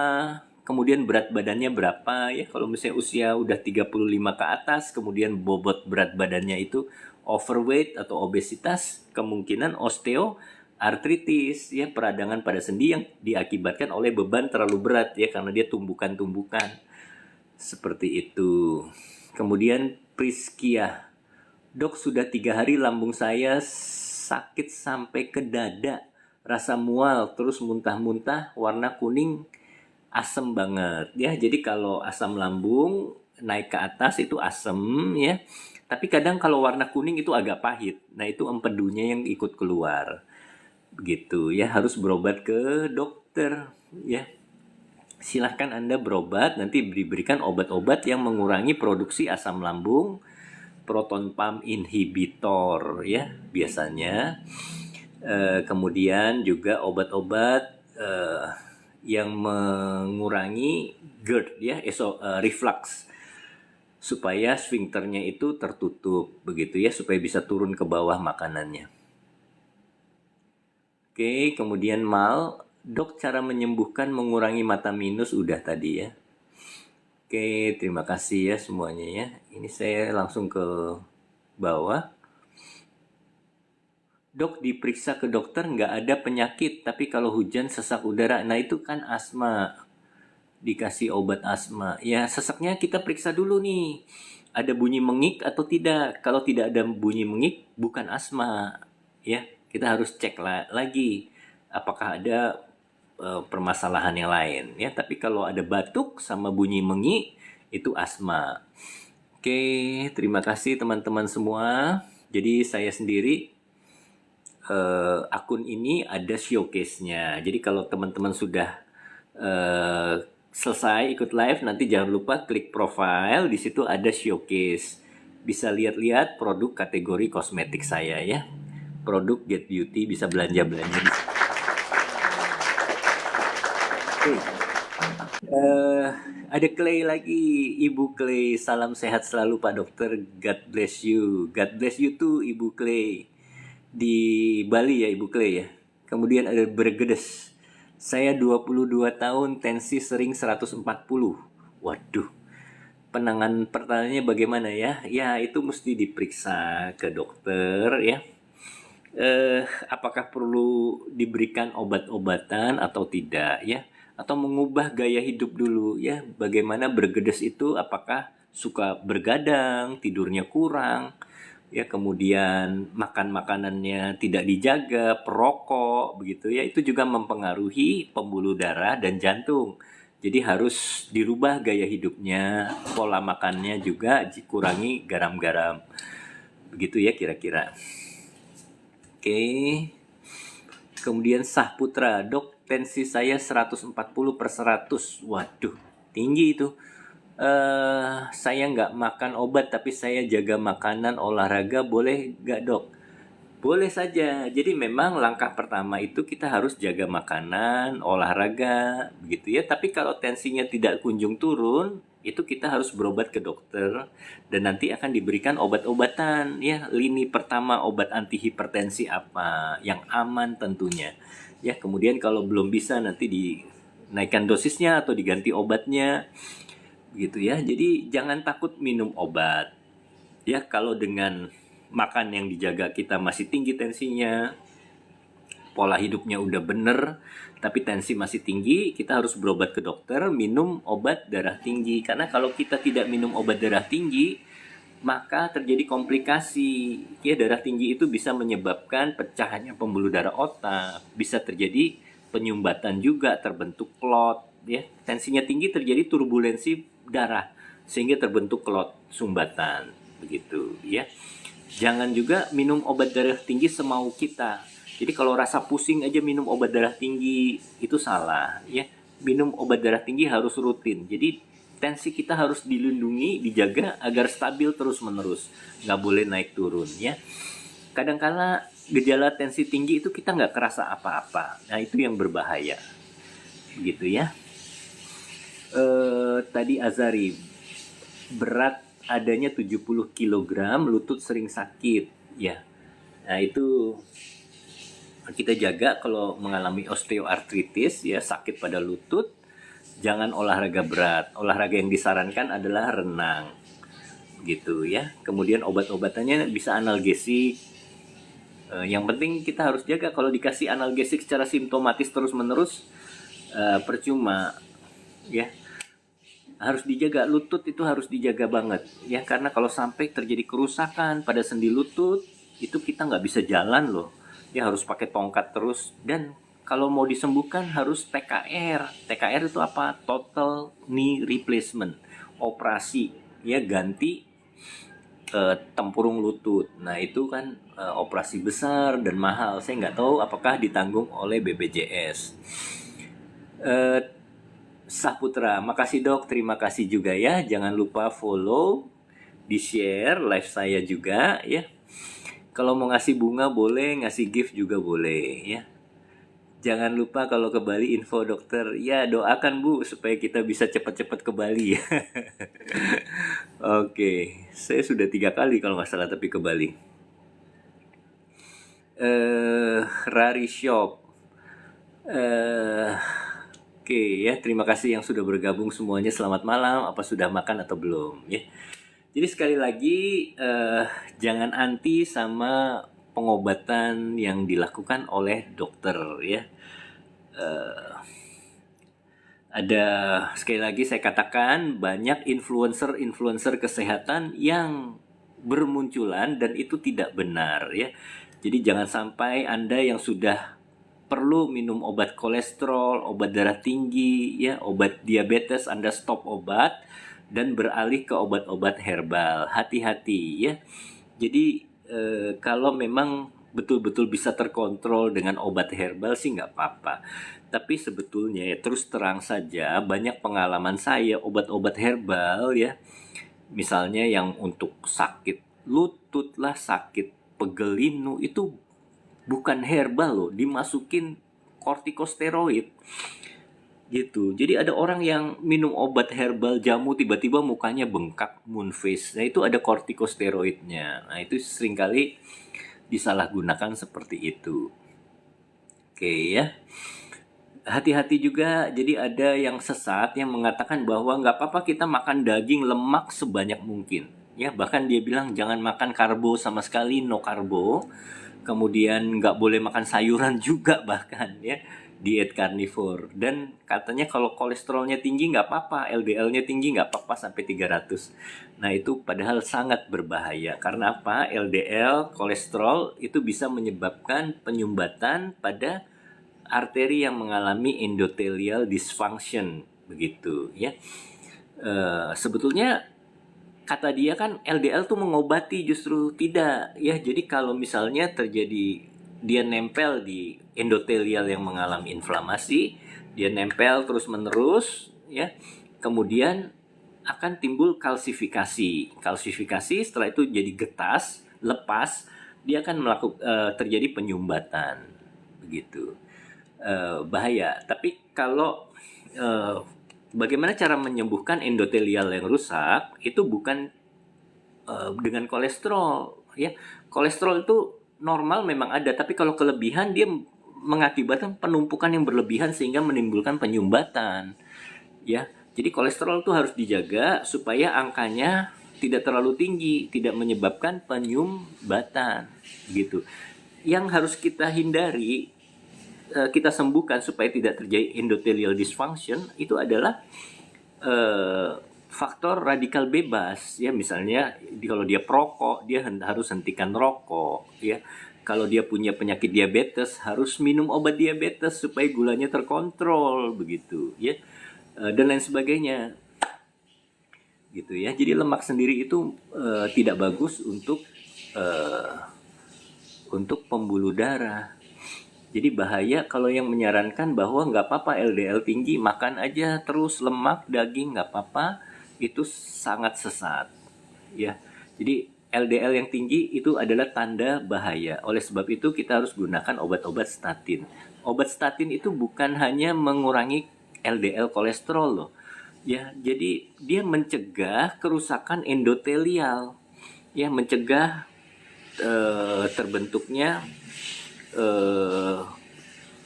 kemudian berat badannya berapa ya. Kalau misalnya usia udah 35 ke atas, kemudian bobot berat badannya itu overweight atau obesitas, kemungkinan osteoartritis ya, peradangan pada sendi yang diakibatkan oleh beban terlalu berat ya, karena dia tumbukan-tumbukan. Seperti itu. Kemudian Priskia, dok, sudah 3 hari lambung saya sakit sampai ke dada, rasa mual, terus muntah-muntah, warna kuning, asem banget ya. Jadi kalau asam lambung naik ke atas itu asem ya, tapi kadang kalau warna kuning itu agak pahit. Nah itu empedunya yang ikut keluar begitu ya, harus berobat ke dokter ya. Silahkan Anda berobat, nanti diberikan obat-obat yang mengurangi produksi asam lambung, proton pump inhibitor ya biasanya. Kemudian juga obat-obat yang mengurangi GERD ya, reflux, supaya sphincternya itu tertutup begitu ya, supaya bisa turun ke bawah makanannya. Oke, kemudian Mal, dok, cara menyembuhkan mengurangi mata minus udah tadi ya. Oke, terima kasih ya semuanya ya. Ini saya langsung ke bawah. Dok, diperiksa ke dokter nggak ada penyakit, tapi kalau hujan sesak udara, nah itu kan asma. Dikasih obat asma. Ya, sesaknya kita periksa dulu nih. Ada bunyi mengik atau tidak? Kalau tidak ada bunyi mengik, bukan asma. Ya, kita harus cek lagi apakah ada permasalahan yang lain ya. Tapi kalau ada batuk sama bunyi mengi itu asma. Oke, terima kasih teman-teman semua. Jadi saya sendiri akun ini ada showcase-nya. Jadi kalau teman-teman sudah selesai ikut live, nanti jangan lupa klik profile, di situ ada showcase. Bisa lihat-lihat produk kategori kosmetik saya ya. Produk Get Beauty, bisa belanja-belanja di situ. Ada Clay lagi, Ibu Clay, salam sehat selalu Pak Dokter, God bless you. God bless you tuh Ibu Clay. Di Bali ya Ibu Clay ya. Kemudian ada Bergedes, saya 22 tahun, tensi sering 140. Waduh, pertanyaannya bagaimana ya? Ya itu mesti diperiksa ke dokter ya. Apakah perlu diberikan obat-obatan atau tidak ya, atau mengubah gaya hidup dulu ya. Bagaimana Bergedes itu, apakah suka bergadang, tidurnya kurang ya, kemudian makan makanannya tidak dijaga, perokok begitu ya, itu juga mempengaruhi pembuluh darah dan jantung. Jadi harus dirubah gaya hidupnya, pola makannya juga kurangi garam-garam begitu ya kira-kira. Oke. Kemudian Sahputra, dok, tensi saya 140/100. Waduh, tinggi itu. Saya nggak makan obat, tapi saya jaga makanan, olahraga, boleh nggak dok? Boleh saja. Jadi memang langkah pertama itu kita harus jaga makanan, olahraga, begitu ya. Tapi kalau tensinya tidak kunjung turun, itu kita harus berobat ke dokter dan nanti akan diberikan obat-obatan ya. Lini pertama obat anti hipertensi apa yang aman tentunya ya. Kemudian kalau belum bisa nanti dinaikkan dosisnya atau diganti obatnya gitu ya. Jadi jangan takut minum obat ya. Kalau dengan makan yang dijaga kita masih tinggi tensinya, pola hidupnya udah bener tapi tensi masih tinggi, kita harus berobat ke dokter, minum obat darah tinggi. Karena kalau kita tidak minum obat darah tinggi, maka terjadi komplikasi. Ya, darah tinggi itu bisa menyebabkan pecahnya pembuluh darah otak, bisa terjadi penyumbatan juga, terbentuk klot. Ya, tensinya tinggi terjadi turbulensi darah sehingga terbentuk klot sumbatan, begitu ya. Jangan juga minum obat darah tinggi semau kita. Jadi kalau rasa pusing aja minum obat darah tinggi, itu salah ya. Minum obat darah tinggi harus rutin. Jadi tensi kita harus dilindungi, dijaga agar stabil terus-menerus. Nggak boleh naik turun ya. Kadang-kala gejala tensi tinggi itu kita nggak kerasa apa-apa. Nah itu yang berbahaya. Begitu ya. Tadi Azari, berat adanya 70 kg, lutut sering sakit ya. Nah itu kita jaga kalau mengalami osteoartritis ya, sakit pada lutut, jangan olahraga berat. Olahraga yang disarankan adalah renang gitu ya. Kemudian obat-obatannya bisa analgesik. Yang penting kita harus jaga, kalau dikasih analgesik secara simptomatis terus-menerus percuma ya. Harus dijaga, lutut itu harus dijaga banget ya, karena kalau sampai terjadi kerusakan pada sendi lutut itu kita nggak bisa jalan loh ya, harus pakai tongkat terus. Dan kalau mau disembuhkan harus TKR. TKR itu apa? Total Knee Replacement, operasi ya, ganti tempurung lutut. Nah itu kan operasi besar dan mahal. Saya nggak tahu apakah ditanggung oleh BPJS. Saputra, makasih dok, terima kasih juga ya. Jangan lupa follow, di-share live saya juga ya. Kalau mau ngasih bunga boleh, ngasih gift juga boleh ya. Jangan lupa kalau ke Bali info dokter. Ya doakan Bu supaya kita bisa cepat-cepat ke Bali ya. Oke, saya sudah 3 kali kalau nggak salah tapi ke Bali. Rari Shop. Oke ya, terima kasih yang sudah bergabung semuanya. Selamat malam. Apa sudah makan atau belum ya? Jadi sekali lagi jangan anti sama pengobatan yang dilakukan oleh dokter ya. Ada, sekali lagi saya katakan, banyak influencer kesehatan yang bermunculan dan itu tidak benar ya. Jadi jangan sampai Anda yang sudah perlu minum obat kolesterol, obat darah tinggi ya, obat diabetes, Anda stop obat dan beralih ke obat-obat herbal. Hati-hati ya. Jadi kalau memang betul-betul bisa terkontrol dengan obat herbal sih nggak apa-apa. Tapi sebetulnya ya, terus terang saja, banyak pengalaman saya obat-obat herbal ya, misalnya yang untuk sakit lutut lah, sakit pegel linu, itu bukan herbal loh, dimasukin kortikosteroid gitu. Jadi ada orang yang minum obat herbal jamu tiba-tiba mukanya bengkak, moon face. Nah itu ada kortikosteroidnya. Nah itu seringkali disalahgunakan seperti itu. Oke ya. Hati-hati juga, jadi ada yang sesat yang mengatakan bahwa nggak apa-apa kita makan daging lemak sebanyak mungkin. Ya, bahkan dia bilang jangan makan karbo sama sekali, no karbo. Kemudian nggak boleh makan sayuran juga bahkan ya, diet karnivor. Dan katanya kalau kolesterolnya tinggi nggak apa-apa, LDL-nya tinggi nggak apa-apa sampai 300. Nah itu padahal sangat berbahaya. Karena apa? LDL, kolesterol itu bisa menyebabkan penyumbatan pada arteri yang mengalami endothelial dysfunction begitu ya. Sebetulnya kata dia kan LDL tuh mengobati, justru tidak ya. Jadi kalau misalnya terjadi dia nempel di endothelial yang mengalami inflamasi, dia nempel terus-menerus ya, kemudian akan timbul kalsifikasi. Kalsifikasi setelah itu jadi getas, lepas, dia akan terjadi penyumbatan begitu. Bahaya. Tapi kalau bagaimana cara menyembuhkan endotelial yang rusak, itu bukan dengan kolesterol ya. Kolesterol itu normal memang ada, tapi kalau kelebihan dia mengakibatkan penumpukan yang berlebihan sehingga menimbulkan penyumbatan. Ya, jadi kolesterol itu harus dijaga supaya angkanya tidak terlalu tinggi, tidak menyebabkan penyumbatan gitu. Yang harus kita hindari, kita sembuhkan supaya tidak terjadi endothelial dysfunction itu adalah faktor radikal bebas ya, misalnya kalau dia perokok dia harus hentikan rokok ya. Kalau dia punya penyakit diabetes harus minum obat diabetes supaya gulanya terkontrol begitu ya. Dan lain sebagainya gitu ya. Jadi lemak sendiri itu tidak bagus untuk pembuluh darah. Jadi bahaya kalau yang menyarankan bahwa nggak apa-apa LDL tinggi, makan aja terus lemak, daging nggak apa-apa, itu sangat sesat. Ya, jadi LDL yang tinggi itu adalah tanda bahaya. Oleh sebab itu kita harus gunakan obat-obat statin. Obat statin itu bukan hanya mengurangi LDL kolesterol loh. Ya, jadi dia mencegah kerusakan endotelial. Ya, mencegah terbentuknya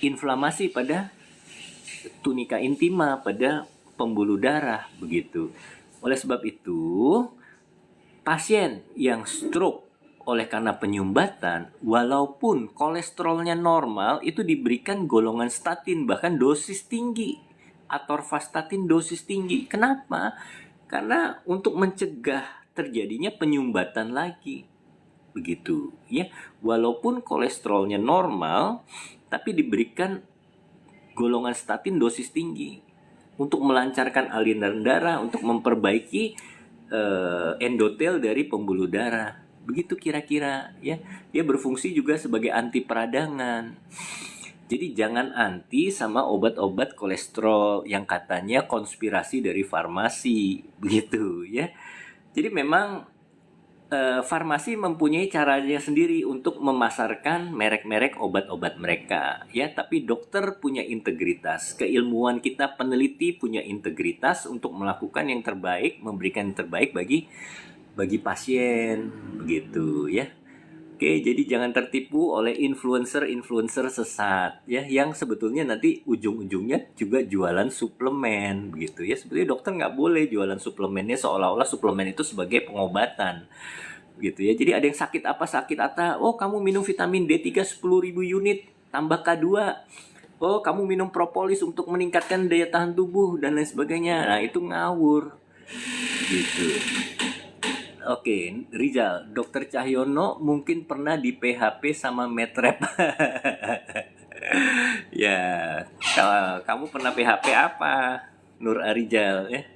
inflamasi pada tunika intima, pada pembuluh darah begitu. Oleh sebab itu, pasien yang stroke oleh karena penyumbatan, walaupun kolesterolnya normal, itu diberikan golongan statin bahkan dosis tinggi, atorvastatin dosis tinggi. Kenapa? Karena untuk mencegah terjadinya penyumbatan lagi. Begitu ya, walaupun kolesterolnya normal tapi diberikan golongan statin dosis tinggi untuk melancarkan aliran darah, untuk memperbaiki endotel dari pembuluh darah. Begitu kira-kira ya. Dia berfungsi juga sebagai anti peradangan. Jadi jangan anti sama obat-obat kolesterol yang katanya konspirasi dari farmasi begitu ya. Jadi memang farmasi mempunyai caranya sendiri untuk memasarkan merek-merek obat-obat mereka ya, tapi dokter punya integritas, keilmuan kita peneliti punya integritas untuk melakukan yang terbaik, memberikan yang terbaik bagi pasien begitu ya. Oke, jadi jangan tertipu oleh influencer sesat ya, yang sebetulnya nanti ujung-ujungnya juga jualan suplemen begitu ya. Sebetulnya dokter nggak boleh jualan suplemennya seolah-olah suplemen itu sebagai pengobatan gitu ya. Jadi ada yang sakit apa, oh kamu minum vitamin D3 10.000 unit tambah K2, oh kamu minum propolis untuk meningkatkan daya tahan tubuh dan lain sebagainya. Nah itu ngawur gitu. Oke, Rizal, Dokter Cahyono mungkin pernah di PHP sama Metrep. Ya, kalau kamu pernah PHP apa, Nur Arijal ya?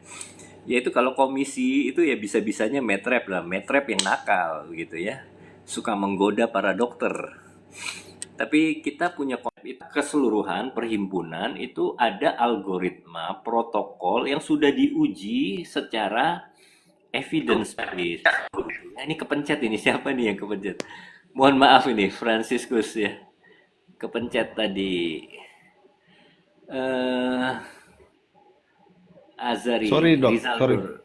Yaitu kalau komisi itu ya bisa-bisanya Metrep lah, Metrep yang nakal gitu ya, suka menggoda para dokter. Tapi kita punya keseluruhan perhimpunan itu ada algoritma protokol yang sudah diuji secara evidence based. Nah, ini kepencet ini, siapa nih yang kepencet? Mohon maaf ini Franciscus ya. Kepencet tadi. Eh Sorry Azari dok, sorry. Rizaldur.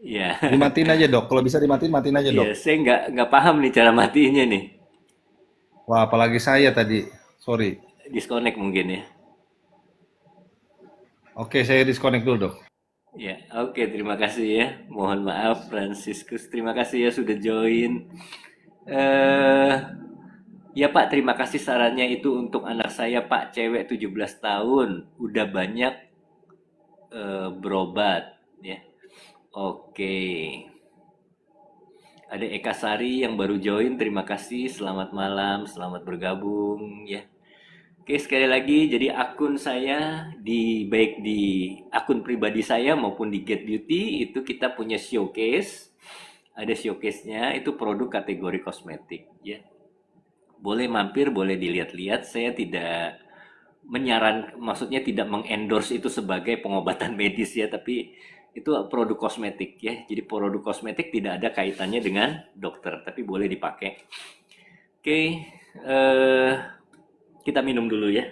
Ya. Dimatiin aja dok. Kalau bisa dimatiin, matiin aja Iya, dok. saya nggak paham nih cara matiinnya nih. Wah, apalagi saya tadi. Sorry. Disconnect mungkin ya. Oke, saya disconnect dulu dok. Ya, oke, terima kasih ya. Mohon maaf Franciscus, terima kasih ya sudah join. Eh Ya Pak, terima kasih sarannya itu untuk anak saya Pak, cewek 17 tahun, udah banyak berobat ya. Oke. Ada Eka Sari yang baru join, terima kasih. Selamat malam, selamat bergabung ya. Oke, sekali lagi, jadi akun saya baik di akun pribadi saya maupun di Get Beauty itu kita punya showcase. Ada showcase-nya, itu produk kategori kosmetik ya. Boleh mampir, boleh dilihat-lihat. Saya tidak maksudnya tidak mengendorse itu sebagai pengobatan medis ya, tapi itu produk kosmetik ya. Jadi produk kosmetik tidak ada kaitannya dengan dokter, tapi boleh dipakai. Oke, eh, kita minum dulu ya.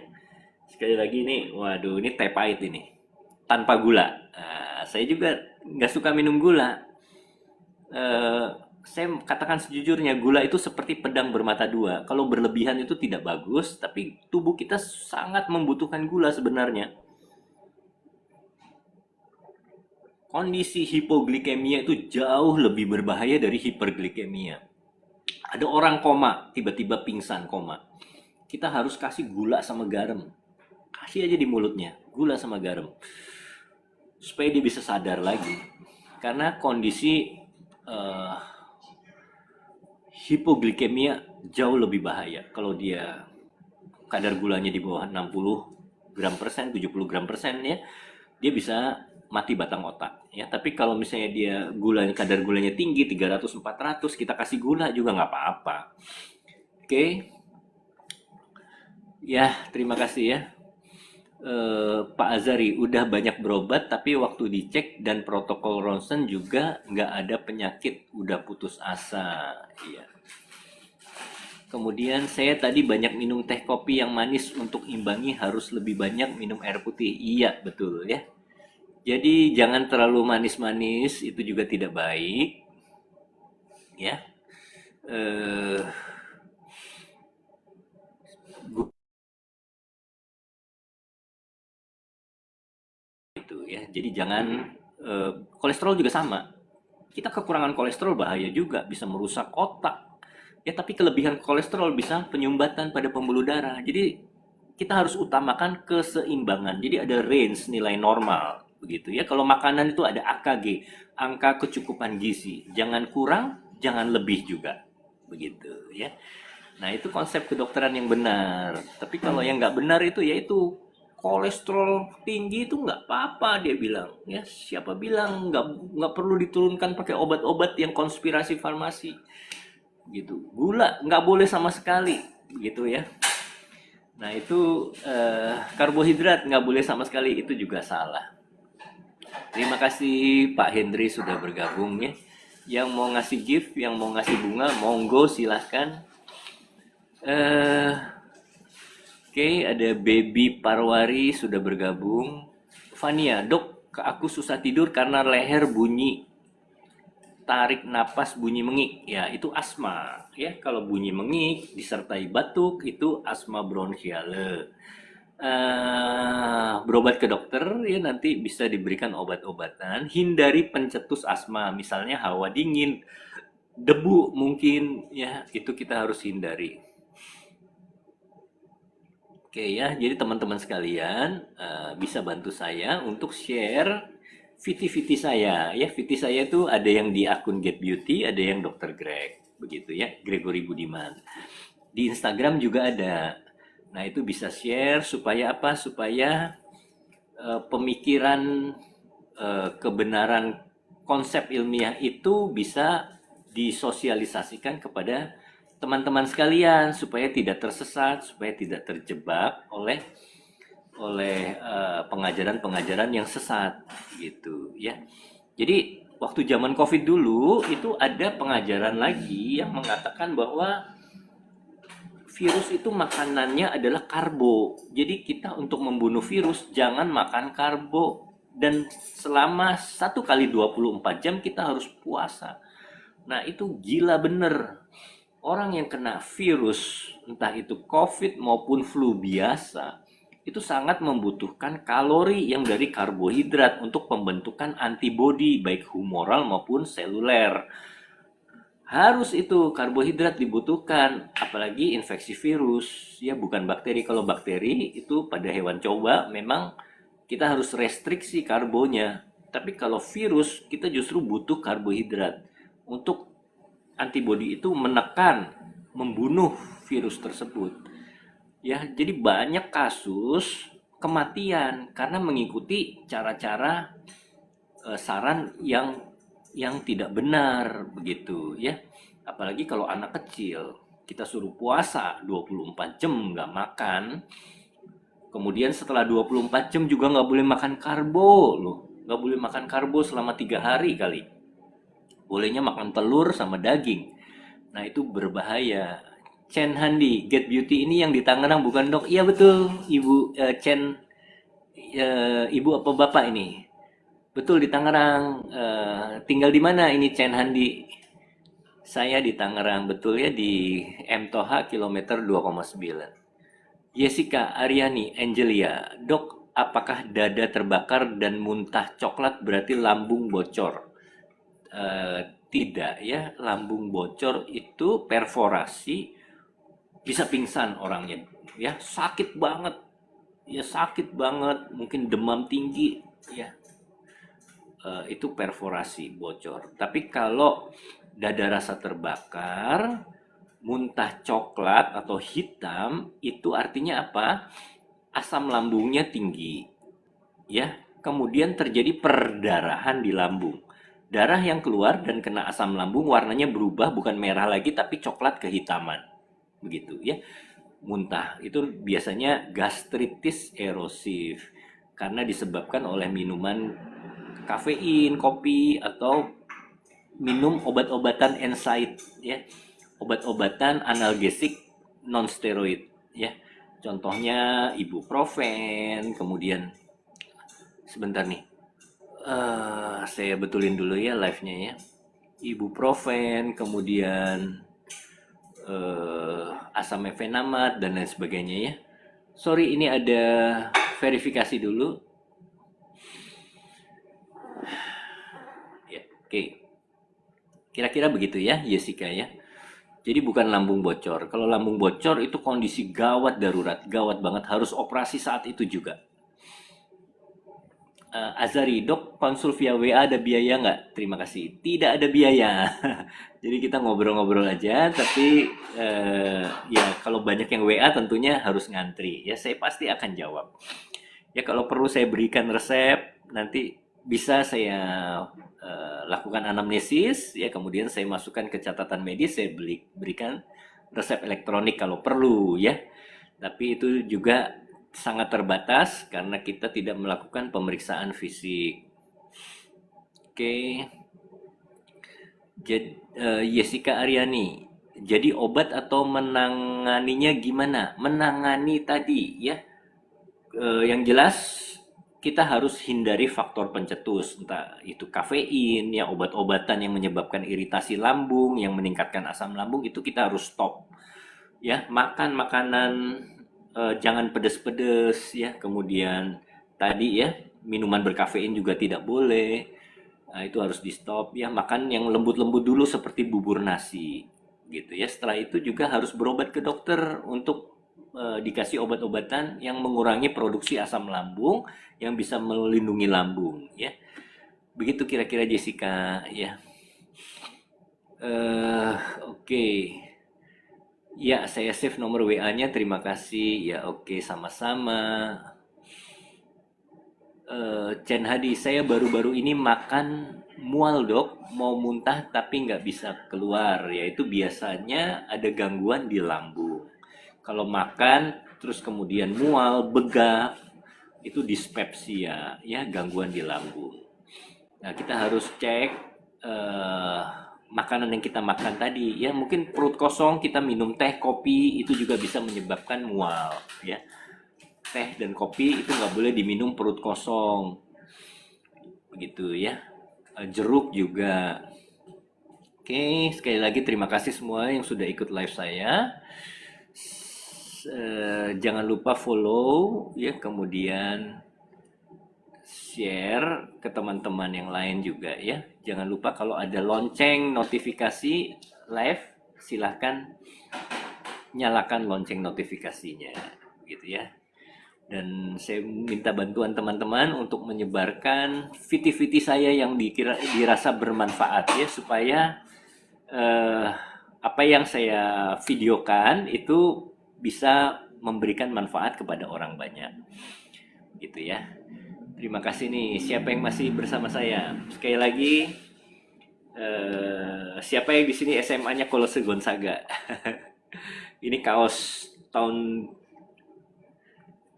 Sekali lagi ini, waduh ini teh pahit ini, tanpa gula. Nah, saya juga nggak suka minum gula. Eh, saya katakan sejujurnya, gula itu seperti pedang bermata dua. Kalau berlebihan itu tidak bagus, tapi tubuh kita sangat membutuhkan gula sebenarnya. Kondisi hipoglikemia itu jauh lebih berbahaya dari hiperglikemia. Ada orang koma, tiba-tiba pingsan koma. Kita harus kasih gula sama garam. Kasih aja di mulutnya, gula sama garam. Supaya dia bisa sadar lagi. Karena kondisi eh, hipoglikemia jauh lebih bahaya. Kalau dia kadar gulanya di bawah 60 gram persen, 70 gram persen ya, dia bisa mati batang otak ya. Tapi kalau misalnya dia kadar gulanya tinggi 300 400, kita kasih gula juga nggak apa-apa. Oke. Ya, terima kasih ya. Pak Azari udah banyak berobat tapi waktu dicek dan protokol ronsen juga nggak ada penyakit, udah putus asa. Iya. Kemudian saya tadi banyak minum teh kopi yang manis, untuk imbangi harus lebih banyak minum air putih. Iya, betul ya. Jadi jangan terlalu manis-manis, itu juga tidak baik ya. Eh itu ya. Jadi jangan kolesterol juga sama. Kita kekurangan kolesterol bahaya juga, bisa merusak otak. Ya, tapi kelebihan kolesterol bisa penyumbatan pada pembuluh darah. Jadi kita harus utamakan keseimbangan. Jadi ada range nilai normal begitu ya. Kalau makanan itu ada AKG, angka kecukupan gizi. Jangan kurang, jangan lebih juga. Begitu ya. Nah, itu konsep kedokteran yang benar. Tapi kalau yang nggak benar itu yaitu kolesterol tinggi itu nggak apa-apa dia bilang. Ya, siapa bilang nggak perlu diturunkan pakai obat-obat yang konspirasi farmasi gitu. Gula nggak boleh sama sekali gitu ya. Nah, itu karbohidrat nggak boleh sama sekali, itu juga salah. Terima kasih Pak Hendri sudah bergabung ya. Yang mau ngasih gift, yang mau ngasih bunga, monggo silahkan. eh Oke, ada Baby Parwari sudah bergabung. Fania, dok, aku susah tidur karena leher bunyi, tarik napas bunyi mengik. Ya, itu asma. Ya, kalau bunyi mengik disertai batuk itu asma bronchiale. Berobat ke dokter ya, nanti bisa diberikan obat-obatan. Hindari pencetus asma, misalnya hawa dingin, debu mungkin ya, itu kita harus hindari. Oke ya, jadi teman-teman sekalian bisa bantu saya untuk share VT-VT saya. Ya, VT saya itu ada yang di akun Get Beauty, ada yang Dr. Greg, begitu ya, Gregory Budiman. Di Instagram juga ada. Nah, itu bisa share supaya apa? Supaya pemikiran kebenaran konsep ilmiah itu bisa disosialisasikan kepada teman-teman sekalian supaya tidak tersesat, supaya tidak terjebak oleh pengajaran-pengajaran yang sesat gitu ya. Jadi waktu zaman Covid dulu itu ada pengajaran lagi yang mengatakan bahwa virus itu makanannya adalah karbo. Jadi kita untuk membunuh virus jangan makan karbo, dan selama 1 kali 24 jam kita harus puasa. Nah, itu gila bener. Orang yang kena virus, entah itu COVID maupun flu biasa, itu sangat membutuhkan kalori yang dari karbohidrat untuk pembentukan antibodi baik humoral maupun seluler. Harus itu karbohidrat dibutuhkan, apalagi infeksi virus, ya bukan bakteri. Kalau bakteri itu pada hewan coba memang kita harus restriksi karbonya. Tapi kalau virus kita justru butuh karbohidrat untuk antibodi itu menekan, membunuh virus tersebut. Ya, jadi banyak kasus kematian karena mengikuti cara-cara saran yang tidak benar begitu ya. Apalagi kalau anak kecil, kita suruh puasa 24 jam nggak makan. Kemudian setelah 24 jam juga nggak boleh makan karbo loh. Nggak boleh makan karbo selama 3 hari kali. Bolehnya makan telur sama daging. Nah, itu berbahaya. Chen Handi, Get Beauty ini yang di Tangerang bukan dok? Iya betul, Ibu Chen. Ibu apa bapak ini? Betul, di Tangerang. Tinggal di mana ini Chen Handi? Saya di Tangerang, betul ya, di M Toha kilometer 2,9. Jessica Aryani Angelia, dok, apakah dada terbakar dan muntah coklat berarti lambung bocor? Tidak ya, lambung bocor itu perforasi, bisa pingsan orangnya, ya sakit banget, mungkin demam tinggi, ya itu perforasi bocor. Tapi kalau dada rasa terbakar, muntah coklat atau hitam, itu artinya apa? Asam lambungnya tinggi, ya. Kemudian terjadi perdarahan di lambung. Darah yang keluar dan kena asam lambung warnanya berubah, bukan merah lagi tapi coklat kehitaman. Begitu ya. Muntah itu biasanya gastritis erosif karena disebabkan oleh minuman kafein, kopi, atau minum obat-obatan NSAID, ya. Obat-obatan analgesik non steroid, ya. Contohnya ibuprofen, kemudian sebentar nih. Saya betulin dulu ya live-nya ya. Ibuprofen, kemudian asamefenamat dan lain sebagainya ya. Sorry, ini ada verifikasi dulu. Ya, oke. Kira-kira begitu ya, Jessica ya. Jadi bukan lambung bocor. Kalau lambung bocor itu kondisi gawat darurat, gawat banget, harus operasi saat itu juga. Azari, dok, konsul via WA ada biaya nggak? Terima kasih. Tidak ada biaya. Jadi kita ngobrol-ngobrol aja, tapi ya kalau banyak yang WA tentunya harus ngantri. Ya saya pasti akan jawab. Ya kalau perlu saya berikan resep, nanti bisa saya lakukan anamnesis, ya kemudian saya masukkan ke catatan medis, saya berikan resep elektronik kalau perlu ya. Tapi itu juga sangat terbatas karena kita tidak melakukan pemeriksaan fisik. Oke. Jadi Jessica Aryani, jadi obat atau menanganinya gimana? Menangani tadi ya, yang jelas kita harus hindari faktor pencetus, entah itu kafein, ya obat-obatan yang menyebabkan iritasi lambung, yang meningkatkan asam lambung, itu kita harus stop. Ya, makan makanan jangan pedas-pedas ya, kemudian tadi ya minuman berkafein juga tidak boleh. Nah, itu harus di stop ya. Makan yang lembut-lembut dulu seperti bubur nasi gitu ya. Setelah itu juga harus berobat ke dokter untuk dikasih obat-obatan yang mengurangi produksi asam lambung yang bisa melindungi lambung ya. Begitu kira-kira Jessica ya. Oke. Ya, saya save nomor WA-nya. Terima kasih. Ya, oke, sama-sama. Chen Hadi, saya baru-baru ini makan mual dok, mau muntah tapi nggak bisa keluar. Yaitu biasanya ada gangguan di lambung. Kalau makan terus kemudian mual, begah, itu dispepsia, ya gangguan di lambung. Nah, kita harus cek makanan yang kita makan tadi ya, mungkin perut kosong kita minum teh kopi itu juga bisa menyebabkan mual ya. Teh dan kopi itu nggak boleh diminum perut kosong begitu ya. Jeruk juga. Oke, sekali lagi terima kasih semua yang sudah ikut live saya. Jangan lupa follow ya, kemudian share ke teman-teman yang lain juga ya. Jangan lupa kalau ada lonceng notifikasi live, silahkan nyalakan lonceng notifikasinya gitu ya. Dan saya minta bantuan teman-teman untuk menyebarkan viti-viti saya yang dirasa bermanfaat ya, supaya apa yang saya videokan itu bisa memberikan manfaat kepada orang banyak gitu ya. Terima kasih nih, siapa yang masih bersama saya. Sekali lagi, siapa yang di sini SMA-nya Kolose Gonzaga? Ini kaos tahun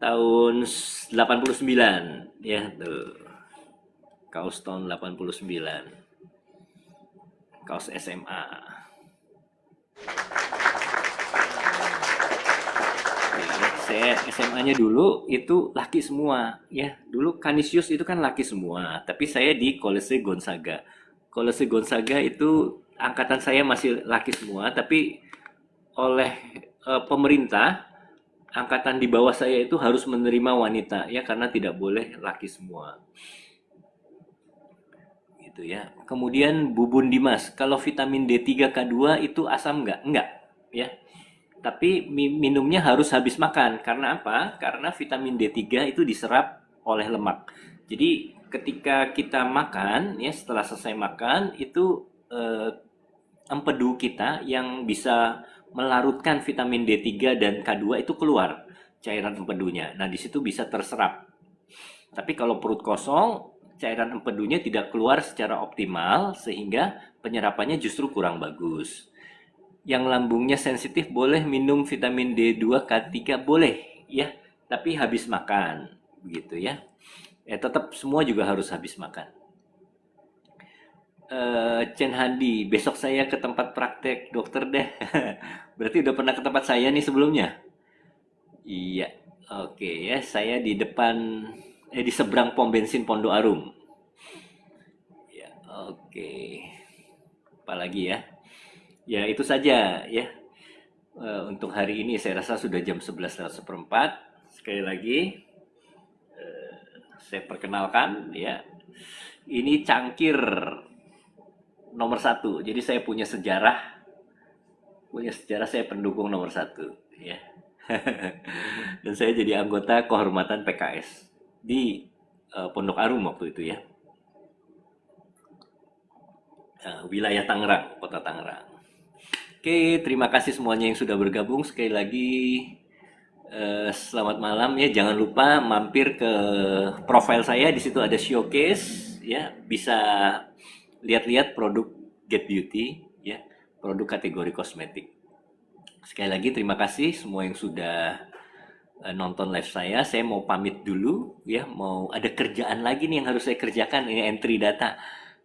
89 ya tuh. Kaos tahun 89. Kaos SMA. Saya SMA-nya dulu itu laki semua ya. Dulu Canisius itu kan laki semua, tapi saya di Kolose Gonzaga. Kolose Gonzaga itu angkatan saya masih laki semua, tapi oleh pemerintah angkatan di bawah saya itu harus menerima wanita ya, karena tidak boleh laki semua gitu ya. Kemudian Bubun Dimas, kalau vitamin D3 K2 itu asam nggak? Enggak ya. Tapi minumnya harus habis makan. Karena apa? Karena vitamin D3 itu diserap oleh lemak. Jadi ketika kita makan ya, setelah selesai makan itu empedu kita yang bisa melarutkan vitamin D3 dan K2 itu keluar cairan empedunya. Nah, di situ bisa terserap. Tapi kalau perut kosong, cairan empedunya tidak keluar secara optimal sehingga penyerapannya justru kurang bagus. Yang lambungnya sensitif boleh minum vitamin D2 K3 boleh ya, tapi habis makan begitu ya. Tetap semua juga harus habis makan. Chen Handi, besok saya ke tempat praktek dokter deh. Berarti udah pernah ke tempat saya nih sebelumnya? Iya, oke ya. Saya di depan, di seberang pom bensin Pondok Arum. Ya, oke. Apalagi ya? Ya itu saja ya. Untuk hari ini saya rasa sudah jam 11.04. Sekali lagi, saya perkenalkan ya. Ini cangkir nomor satu. Jadi saya punya sejarah saya pendukung nomor satu ya. Dan saya jadi anggota kehormatan PKS di Pondok Arum waktu itu ya. Wilayah Tangerang, Kota Tangerang. Oke, terima kasih semuanya yang sudah bergabung. Sekali lagi selamat malam ya. Jangan lupa mampir ke profil saya, di situ ada showcase ya. Bisa lihat-lihat produk Get Beauty ya, produk kategori kosmetik. Sekali lagi terima kasih semua yang sudah nonton live saya. Saya mau pamit dulu ya, mau ada kerjaan lagi nih yang harus saya kerjakan, ini entry data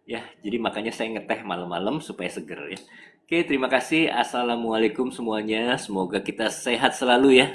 ya. Jadi makanya saya ngeteh malam-malam supaya seger ya. Oke, terima kasih. Assalamualaikum semuanya. Semoga kita sehat selalu ya.